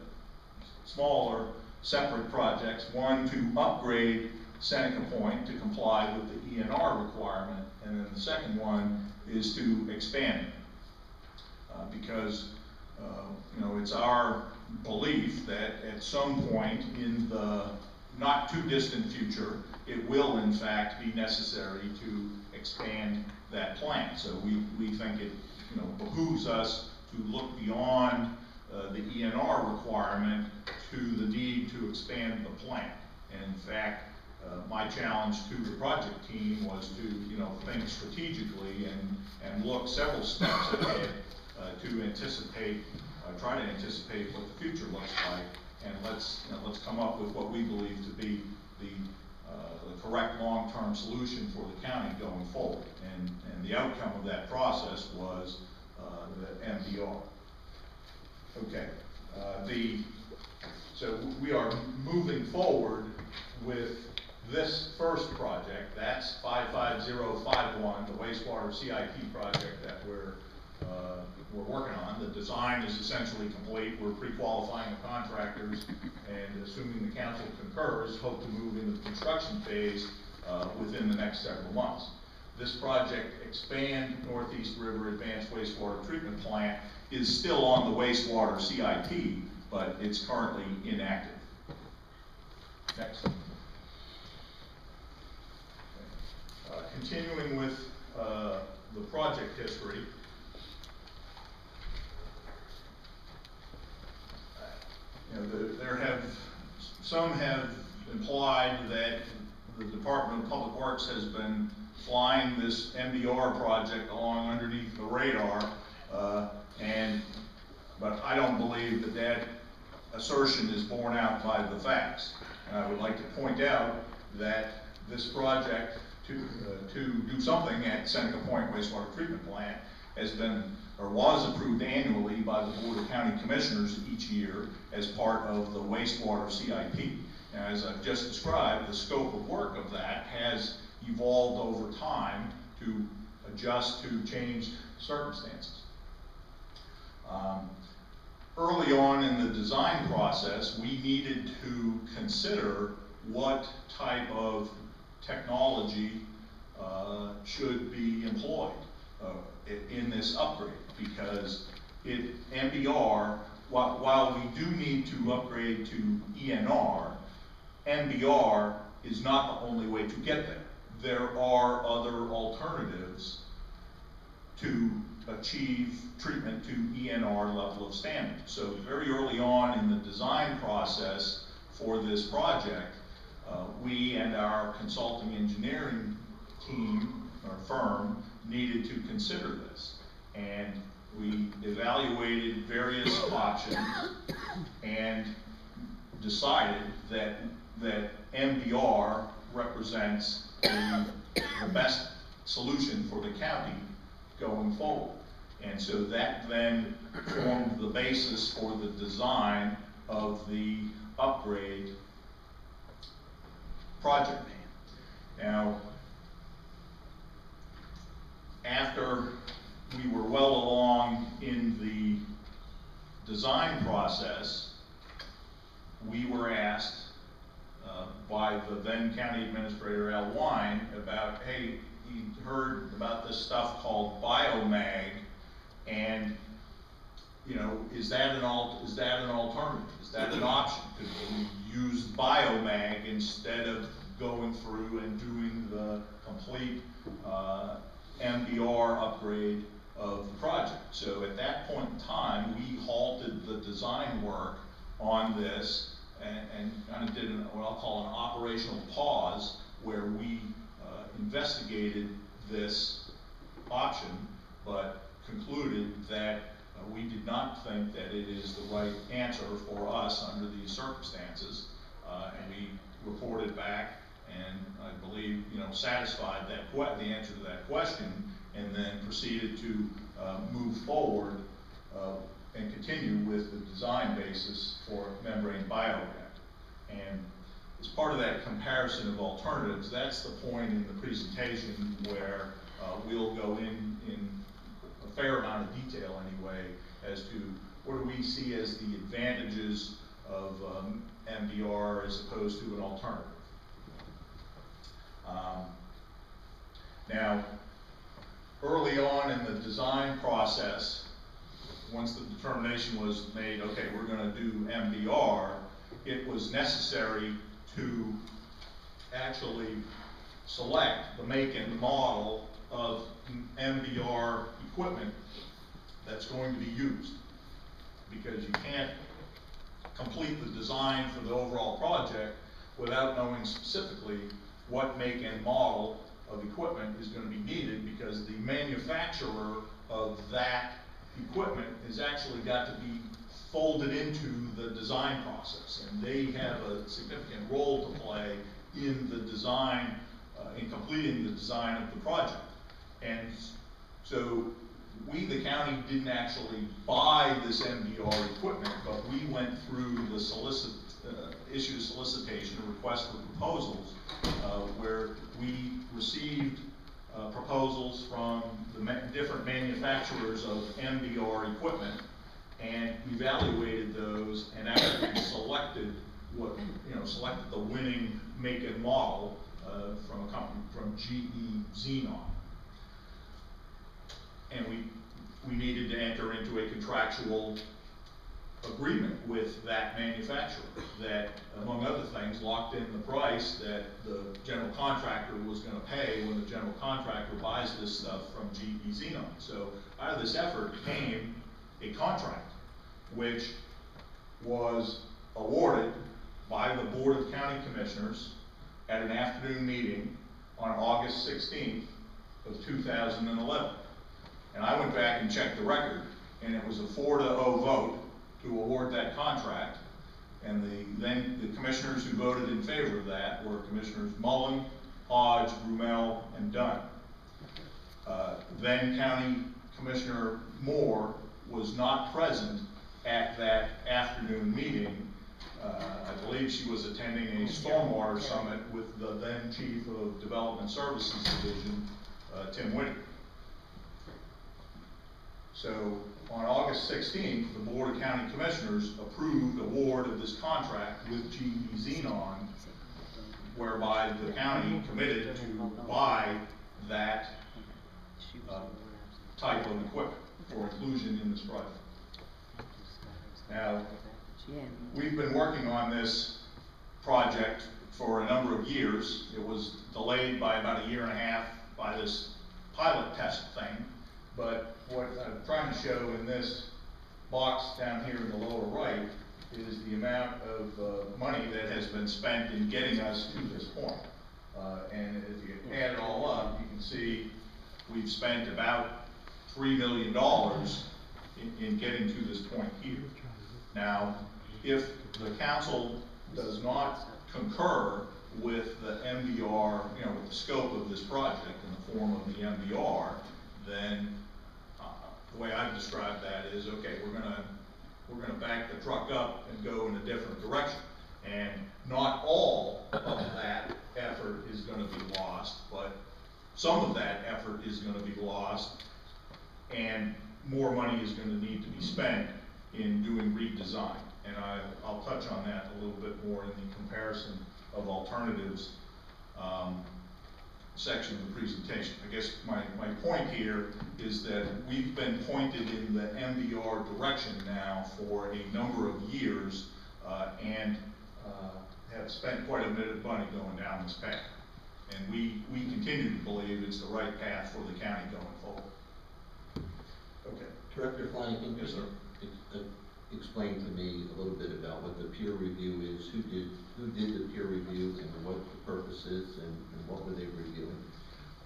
smaller separate projects. One to upgrade Seneca Point to comply with the ENR requirement, and then the second one is to expand it. Because you know, it's our belief that at some point in the not too distant future, it will in fact be necessary to expand that plant. So we think it, you know, behooves us to look beyond the ENR requirement to the need to expand the plant. And in fact, my challenge to the project team was to, you know, think strategically and look several steps ahead to anticipate, try to anticipate what the future looks like, and let's come up with what we believe to be the correct long-term solution for the county going forward. And the outcome of that process was the MDR. Okay. So we are moving forward with this first project. That's 55051, the wastewater CIP project that we're working on. The design is essentially complete. We're pre-qualifying the contractors, and assuming the council concurs, hope to move into the construction phase within the next several months. This project, Expand Northeast River Advanced Wastewater Treatment Plant, is still on the wastewater CIP, but it's currently inactive. Next. continuing with the project history, some have implied that the Department of Public Works has been flying this MDR project along underneath the radar, but I don't believe that that assertion is borne out by the facts. And I would like to point out that this project to do something at Seneca Point Wastewater Treatment Plant has been or was approved annually by the Board of County Commissioners each year as part of the wastewater CIP. Now, as I've just described, the scope of work of that has evolved over time to adjust to changed circumstances. Early on in the design process, we needed to consider what type of technology should be employed in this upgrade, because MBR, while we do need to upgrade to ENR, MBR is not the only way to get there. There are other alternatives to achieve treatment to ENR level of standard. So very early on in the design process for this project, we and our consulting engineering team or firm needed to consider this. And we evaluated various options and decided that MBR represents the best solution for the county going forward. And so that then formed the basis for the design of the upgrade project. Now, after we were well along in the design process, we were asked by the then County Administrator Al Wine about, hey, he heard about this stuff called biomag, and is that an alternative? Is that an option? Could we use biomag instead of going through and doing the complete MBR upgrade of the project? So at that point in time, we halted the design work on this and kind of did what I'll call an operational pause, where we investigated this option, but concluded that we did not think that it is the right answer for us under these circumstances, and we reported back and I believe satisfied the answer to that question, and then proceeded to move forward and continue with the design basis for membrane bioreactor. And as part of that comparison of alternatives, that's the point in the presentation where we'll go in a fair amount of detail anyway as to what do we see as the advantages of MBR as opposed to an alternative. Now, early on in the design process, once the determination was made, okay, we're going to do MBR, it was necessary to actually select the make and model of MBR equipment that's going to be used, because you can't complete the design for the overall project without knowing specifically what make and model of equipment is going to be needed, because the manufacturer of that equipment has actually got to be folded into the design process, and they have a significant role to play in the design, in completing the design of the project. And so we, the county, didn't actually buy this MBR equipment, but we went through the issue solicitation, a request for proposals, where we received proposals from the different manufacturers of MBR equipment and evaluated those and actually selected selected the winning make and model from a company from GE Xenon. And we needed to enter into a contractual agreement with that manufacturer that, among other things, locked in the price that the general contractor was gonna pay when the general contractor buys this stuff from GE Xenon. So out of this effort came a contract, which was awarded by the Board of County Commissioners at an afternoon meeting on August 16th of 2011. And I went back and checked the record, and it was a 4-0 vote to award that contract. And the commissioners who voted in favor of that were Commissioners Mullen, Hodge, Brumell, and Dunn. Then County Commissioner Moore was not present at that afternoon meeting. I believe she was attending a stormwater summit with the then Chief of Development Services Division, Tim Whitty. So on August 16th, the Board of County Commissioners approved award of this contract with GE Xenon, whereby the county committed to buy that type of equipment for inclusion in this project. Now, we've been working on this project for a number of years. It was delayed by about 1.5 years by this pilot test thing. But what I'm trying to show in this box down here in the lower right is the amount of money that has been spent in getting us to this point. And if you add it all up, you can see we've spent about $3 million in getting to this point here. Now, if the council does not concur with the MVR, with the scope of this project in the form of the MVR, then the way I've described that is, okay, we're gonna back the truck up and go in a different direction. And not all of that effort is gonna be lost, but some of that effort is gonna be lost, and more money is gonna need to be spent in doing redesign. And I'll touch on that a little bit more in the comparison of alternatives section of the presentation. I guess my point here is that we've been pointed in the MVR direction now for a number of years and have spent quite a bit of money going down this path. And we continue to believe it's the right path for the county going forward. Okay. Director Flanagan, Yes, sir. Explain to me a little bit about what the peer review is, who did the peer review, and what the purpose is, and what were they reviewing?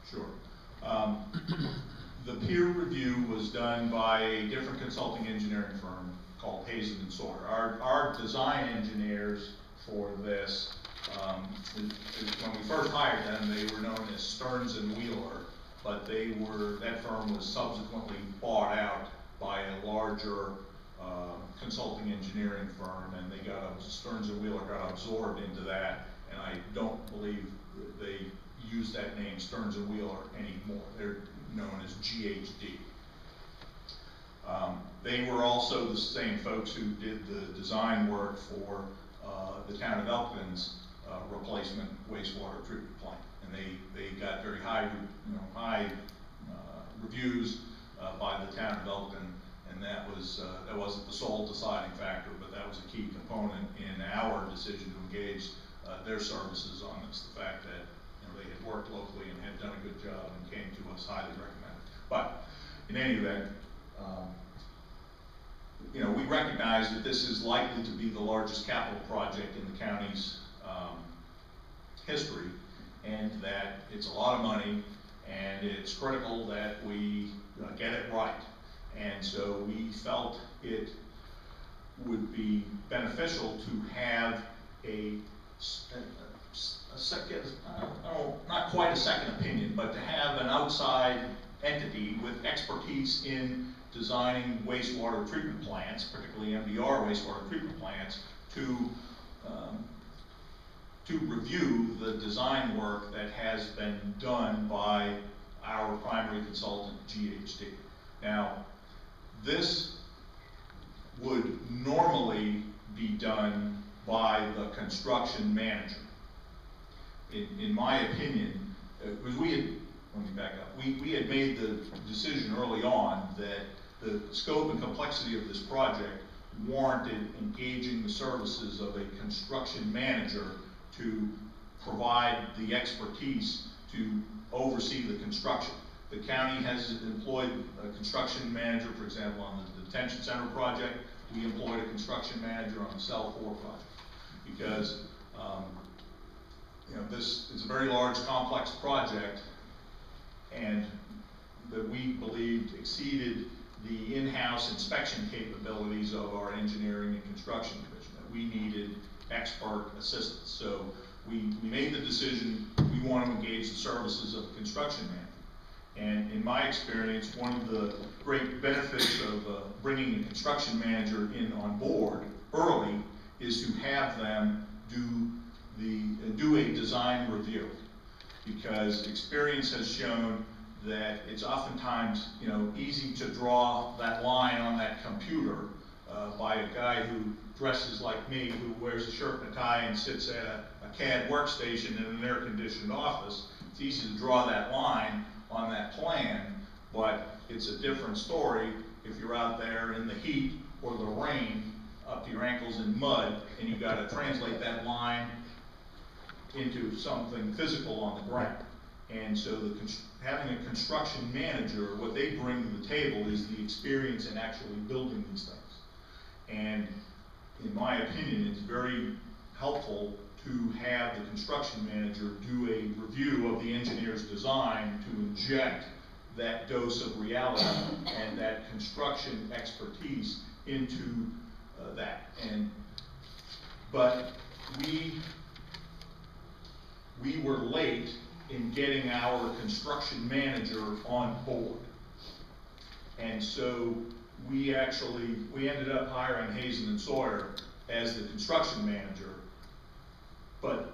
Sure. The peer review was done by a different consulting engineering firm called Hazen and Sawyer. Our design engineers for this, when we first hired them, they were known as Stearns and Wheeler, but that firm was subsequently bought out by a larger consulting engineering firm, and Stearns and Wheeler got absorbed into that, and I don't believe they use that name Stearns and Wheeler anymore. They're known as GHD. They were also the same folks who did the design work for the town of Elkton's replacement wastewater treatment plant, and they got very high reviews by the town of Elkton. And that wasn't the sole deciding factor, but that was a key component in our decision to engage their services on this. The fact that they had worked locally and had done a good job and came to us highly recommended. But in any event, we recognize that this is likely to be the largest capital project in the county's history, and that it's a lot of money, and it's critical that we get it right. And so we felt it would be beneficial to have a second, not quite a second opinion, but to have an outside entity with expertise in designing wastewater treatment plants, particularly MDR wastewater treatment plants, to review the design work that has been done by our primary consultant, GHD. Now, this would normally be done by the construction manager. In my opinion, because let me back up, we had made the decision early on that the scope and complexity of this project warranted engaging the services of a construction manager to provide the expertise to oversee the construction. The county has employed a construction manager, for example, on the detention center project. We employed a construction manager on the Cell 4 project because this is a very large, complex project, and that we believed exceeded the in-house inspection capabilities of our engineering and construction division, that we needed expert assistance. So we made the decision we want to engage the services of a construction manager. And in my experience, one of the great benefits of bringing a construction manager in on board early is to have them do a design review, because experience has shown that it's oftentimes easy to draw that line on that computer by a guy who dresses like me, who wears a shirt and a tie and sits at a CAD workstation in an air-conditioned office. It's easy to draw that line on that plan, but it's a different story if you're out there in the heat or the rain up to your ankles in mud and you've got to translate that line into something physical on the ground. And so having a construction manager, what they bring to the table is the experience in actually building these things. And in my opinion, it's very helpful to have the construction manager do a review of the engineer's design to inject that dose of reality and that construction expertise into that. But we were late in getting our construction manager on board. And so we ended up hiring Hazen and Sawyer as the construction manager, but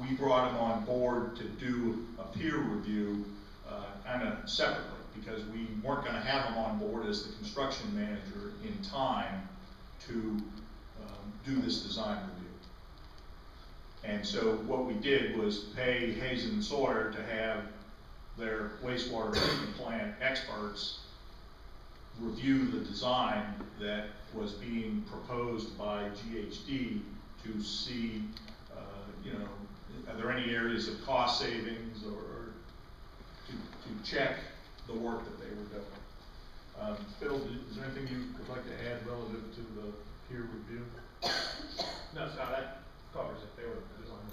we brought him on board to do a peer review kind of separately, because we weren't going to have him on board as the construction manager in time to do this design review. And so what we did was pay Hazen and Sawyer to have their wastewater treatment plant experts review the design that was being proposed by GHD to see, are there any areas of cost savings, or to check the work that they were doing. Phil, is there anything you would like to add relative to the peer review? No, so that covers it. They were designed.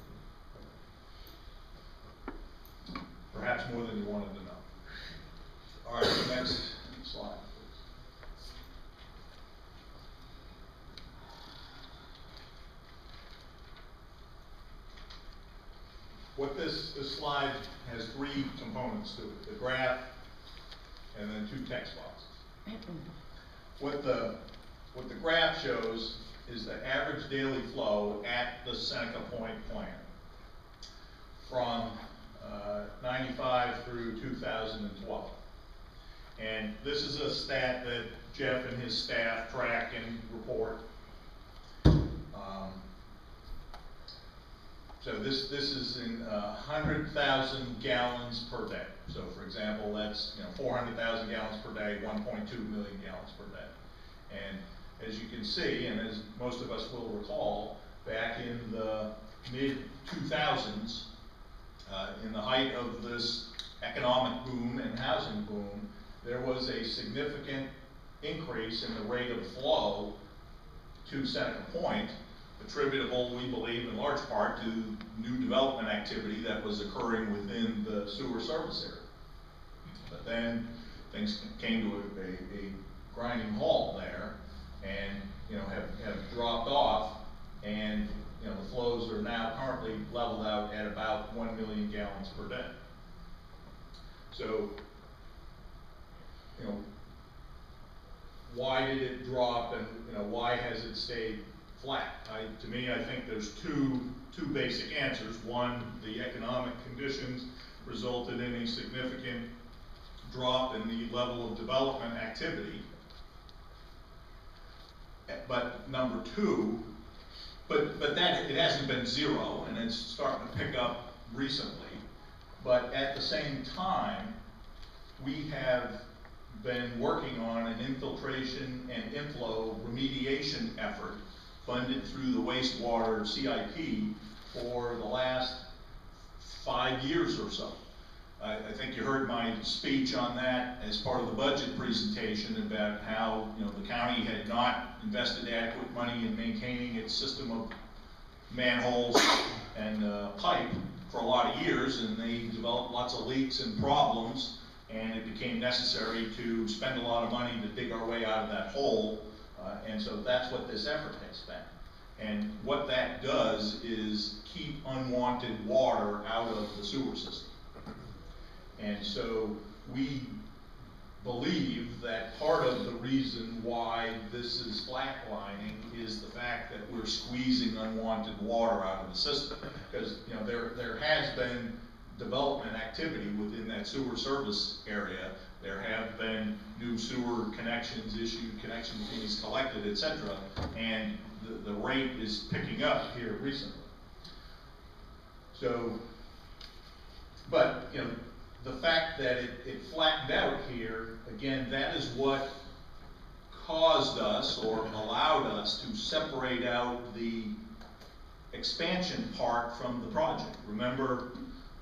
Perhaps more than you wanted to know. All right, next slide, please. What this slide has three components to it: the graph, and then two text boxes. What the graph shows is the average daily flow at the Seneca Point plant from 95 through 2012. And this is a stat that Jeff and his staff track and report. So this is in 100,000 gallons per day. So for example, that's 400,000 gallons per day, 1.2 million gallons per day. And as you can see, and as most of us will recall, back in the mid-2000s, in the height of this economic boom and housing boom, there was a significant increase in the rate of flow to Seneca Point, attributable, we believe, in large part to new development activity that was occurring within the sewer service area. But then things came to a grinding halt there, and have dropped off, and the flows are now currently leveled out at about 1 million gallons per day. So, why did it drop, and why has it stayed flat? To me, I think there's two basic answers. One, the economic conditions resulted in a significant drop in the level of development activity. But number two, but that it hasn't been zero, and it's starting to pick up recently. But at the same time, we have been working on an infiltration and inflow remediation effort funded through the wastewater CIP for the last 5 years or so. I think you heard my speech on that as part of the budget presentation about how, you know, the county had not invested adequate money in maintaining its system of manholes and pipe for a lot of years, and they developed lots of leaks and problems, and it became necessary to spend a lot of money to dig our way out of that hole, and so that's what this effort has been. And what that does is keep unwanted water out of the sewer system. And so we believe that part of the reason why this is flatlining is the fact that we're squeezing unwanted water out of the system. Because, you know, there has been development activity within that sewer service area. There have been new sewer connections issued, connection fees collected, etc. And the rate is picking up here recently. So, but, you know, the fact that it flattened out here, again, that is what caused us or allowed us to separate out the expansion part from the project. Remember,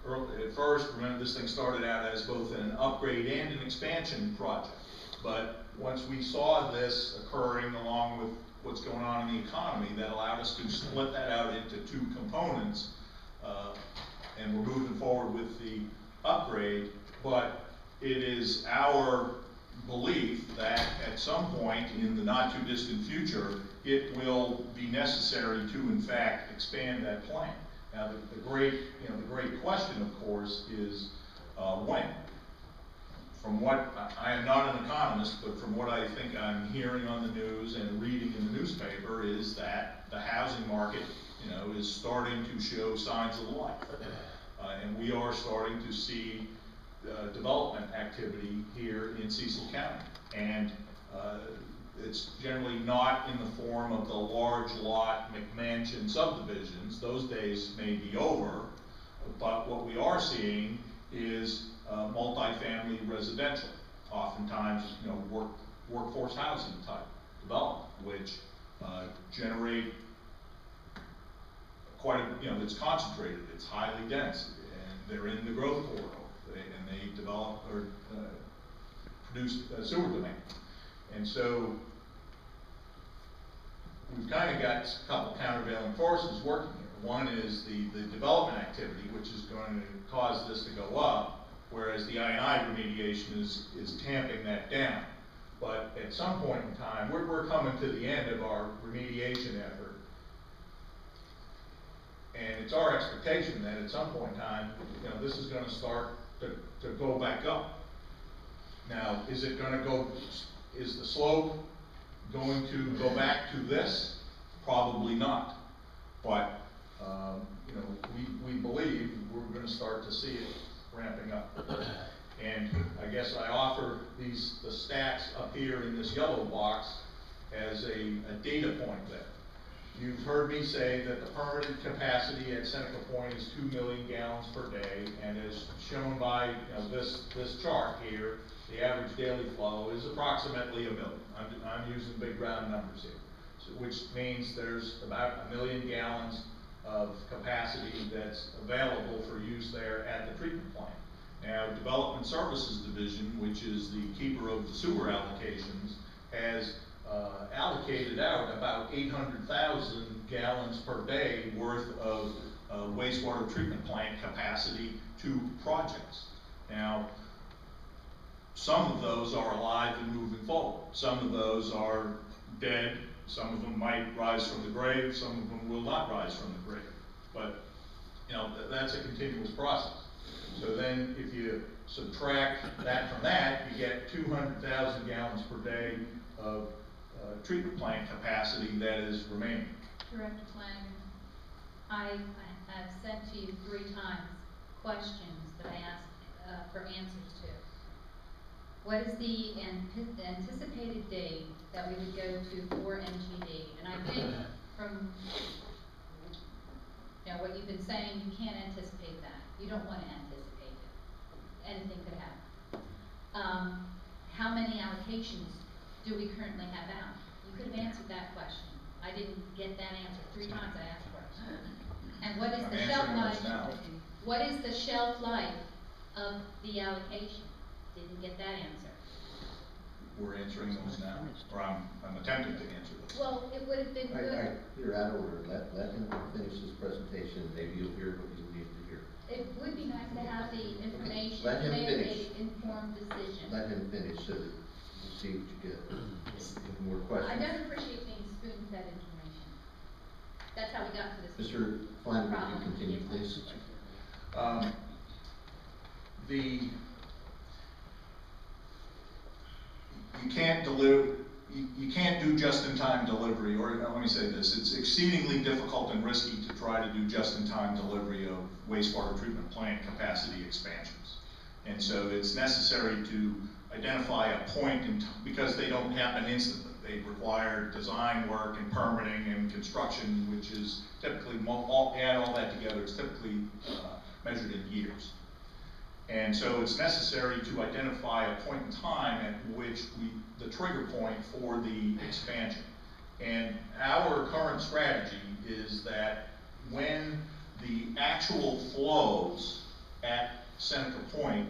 at first, this thing started out as both an upgrade and an expansion project. But once we saw this occurring along with what's going on in the economy, that allowed us to split that out into 2 components, and we're moving forward with the upgrade. But it is our belief that at some point in the not too distant future, it will be necessary to in fact expand that plant. Now the great question, of course, is when. From what I am not an economist, but from what I think I'm hearing on the news and reading in the newspaper, is that the housing market, you know, is starting to show signs of life. And we are starting to see development activity here in Cecil County. And it's generally not in the form of the large lot McMansion subdivisions. Those days may be over. But what we are seeing is multifamily residential, oftentimes, you know, workforce housing type development, which generate quite a, you know, it's concentrated, it's highly dense, and they're in the growth corridor, and they develop or produce sewer demand. And so we've kind of got a couple countervailing forces working here. One is the development activity, which is going to cause this to go up, whereas the I&I remediation is tamping that down. But at some point in time, we're coming to the end of our remediation effort. And it's our expectation that at some point in time, you know, this is going to start to go back up. Now, is it going to go, is the slope going to go back to this? Probably not. But, you know, we believe we're going to start to see it ramping up. And I guess I offer the stats up here in this yellow box as a data point there. You've heard me say that the permitted capacity at Seneca Point is 2 million gallons per day, and as shown by, you know, this chart here, the average daily flow is approximately 1 million. I'm using big round numbers here, so, which means there's about 1 million gallons of capacity that's available for use there at the treatment plant. Now, Development Services Division, which is the keeper of the sewer allocations, has allocated out about 800,000 gallons per day worth of wastewater treatment plant capacity to projects. Now, some of those are alive and moving forward. Some of those are dead. Some of them might rise from the grave. Some of them will not rise from the grave. But, you know, that's a continuous process. So then if you subtract that from that, you get 200,000 gallons per day of treatment plant capacity that is remaining. Director Flanagan, I have sent to you 3 times questions that I asked for answers to. What is the anticipated date that we would go to for MGD? And I think from, you know, what you've been saying, you can't anticipate that. You don't want to anticipate it. Anything could happen. how many allocations do we currently have out? You could have answered that question. I didn't get that answer. 3 times I asked for it. And what is I'm the shelf answering life? those now. What is the shelf life of the allocation? Didn't get that answer. We're answering those now, or I'm attempting to answer those. Well, it would have been good. You're out of order. Let him finish his presentation. Maybe you'll hear what you need to hear. It would be nice to have the information Let to him make finish. an informed decision. Let him finish so that you see what you get. More I questions? don't appreciate being spoon-fed information. That's how we got to this. Mr. Flanagan, would problem. you continue, please? You can't deliver, you can't do just-in-time delivery, or let me say this, it's exceedingly difficult and risky to try to do just-in-time delivery of wastewater treatment plant capacity expansions. And so it's necessary to identify a point in because they don't happen instantly. They require design work and permitting and construction, which is typically, add all that together, it's typically measured in years. And so it's necessary to identify a point in time at which the trigger point for the expansion. And our current strategy is that when the actual flows at Seneca Point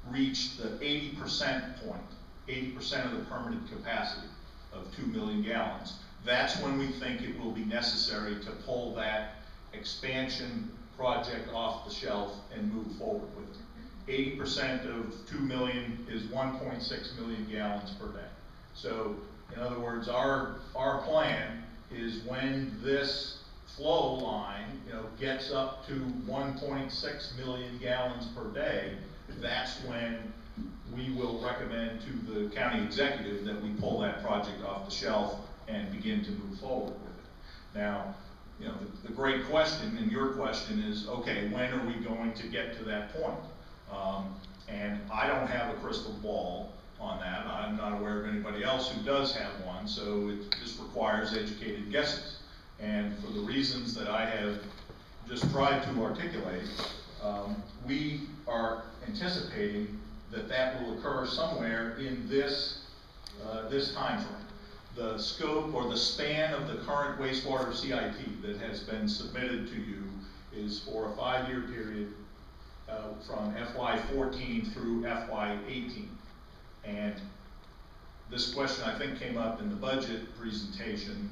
reach the 80% point, 80% of the permitted capacity of 2 million gallons, that's when we think it will be necessary to pull that expansion project off the shelf and move forward with it. 80% of 2 million is 1.6 million gallons per day. So, in other words, our plan is when this flow line, gets up to 1.6 million gallons per day, that's when we will recommend to the county executive that we pull that project off the shelf and begin to move forward with it. Now, the great question, and your question is, okay, when are we going to get to that point? And I don't have a crystal ball on that. I'm not aware of anybody else who does have one, so it just requires educated guesses. And for the reasons that I have just tried to articulate, we are anticipating that will occur somewhere in this time frame. The scope or the span of the current wastewater CIP that has been submitted to you is for a 5-year period from FY14 through FY18. And this question, I think, came up in the budget presentation,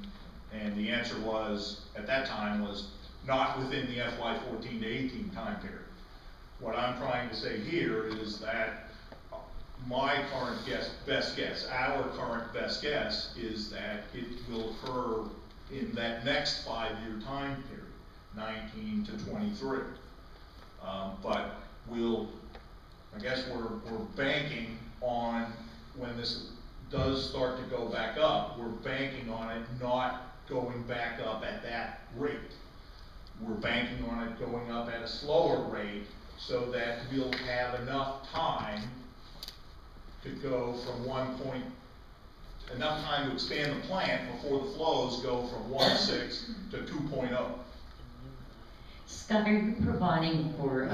and the answer was, at that time, was not within the FY14 to 18 time period. What I'm trying to say here is that my current best guess, our current best guess, is that it will occur in that next 5-year time period, 19 to 23. But I guess we're banking on, when this does start to go back up, we're banking on it not going back up at that rate. We're banking on it going up at a slower rate so that we'll have enough time to go from enough time to expand the plant before the flows go from 1.6 to 2.0. Scott, are you providing for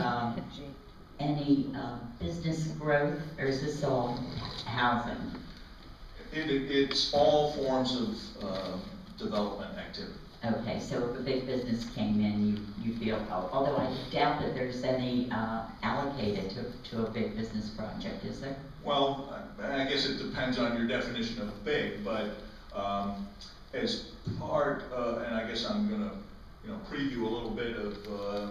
any business growth, or is this all housing? It's all forms of development activity. Okay, so if a big business came in, you feel, although I doubt that there's any allocated to a big business project, is there? Well, I guess it depends on your definition of big, but as part of, and I guess I'm going to preview a little bit of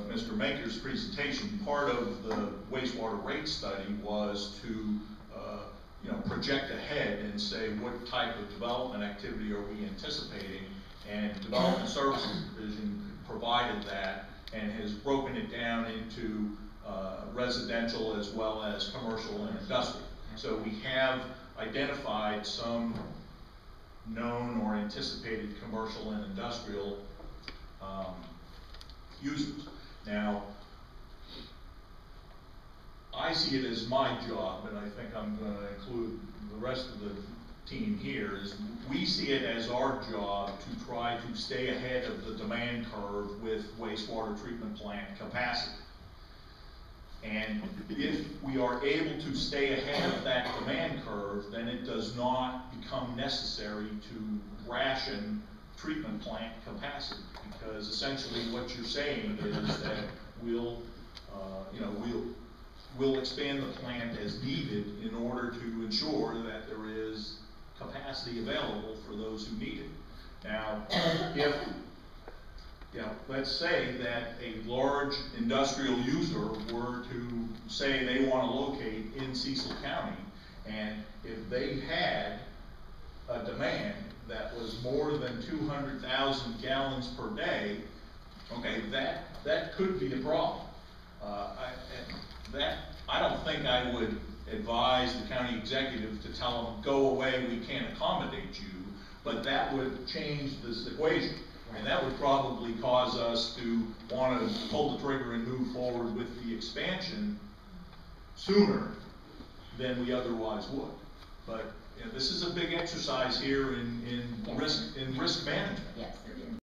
Mr. Maker's presentation. Part of the wastewater rate study was to project ahead and say what type of development activity are we anticipating, and Development Services Division provided that and has broken it down into residential as well as commercial and industrial. So we have identified some known or anticipated commercial and industrial users. Now, I see it as my job, and I think I'm going to include the rest of the team here, is we see it as our job to try to stay ahead of the demand curve with wastewater treatment plant capacity. And if we are able to stay ahead of that demand curve, serve, then it does not become necessary to ration treatment plant capacity. Because essentially what you're saying is that we'll expand the plant as needed in order to ensure that there is capacity available for those who need it. Now, if, let's say that a large industrial user were to say they want to locate in Cecil County, and if they had a demand that was more than 200,000 gallons per day, okay, that could be a problem. I don't think I would advise the county executive to tell them, go away, we can't accommodate you, but that would change this equation. And that would probably cause us to want to pull the trigger and move forward with the expansion sooner than we otherwise would. But this is a big exercise here in risk management. Yes, it is.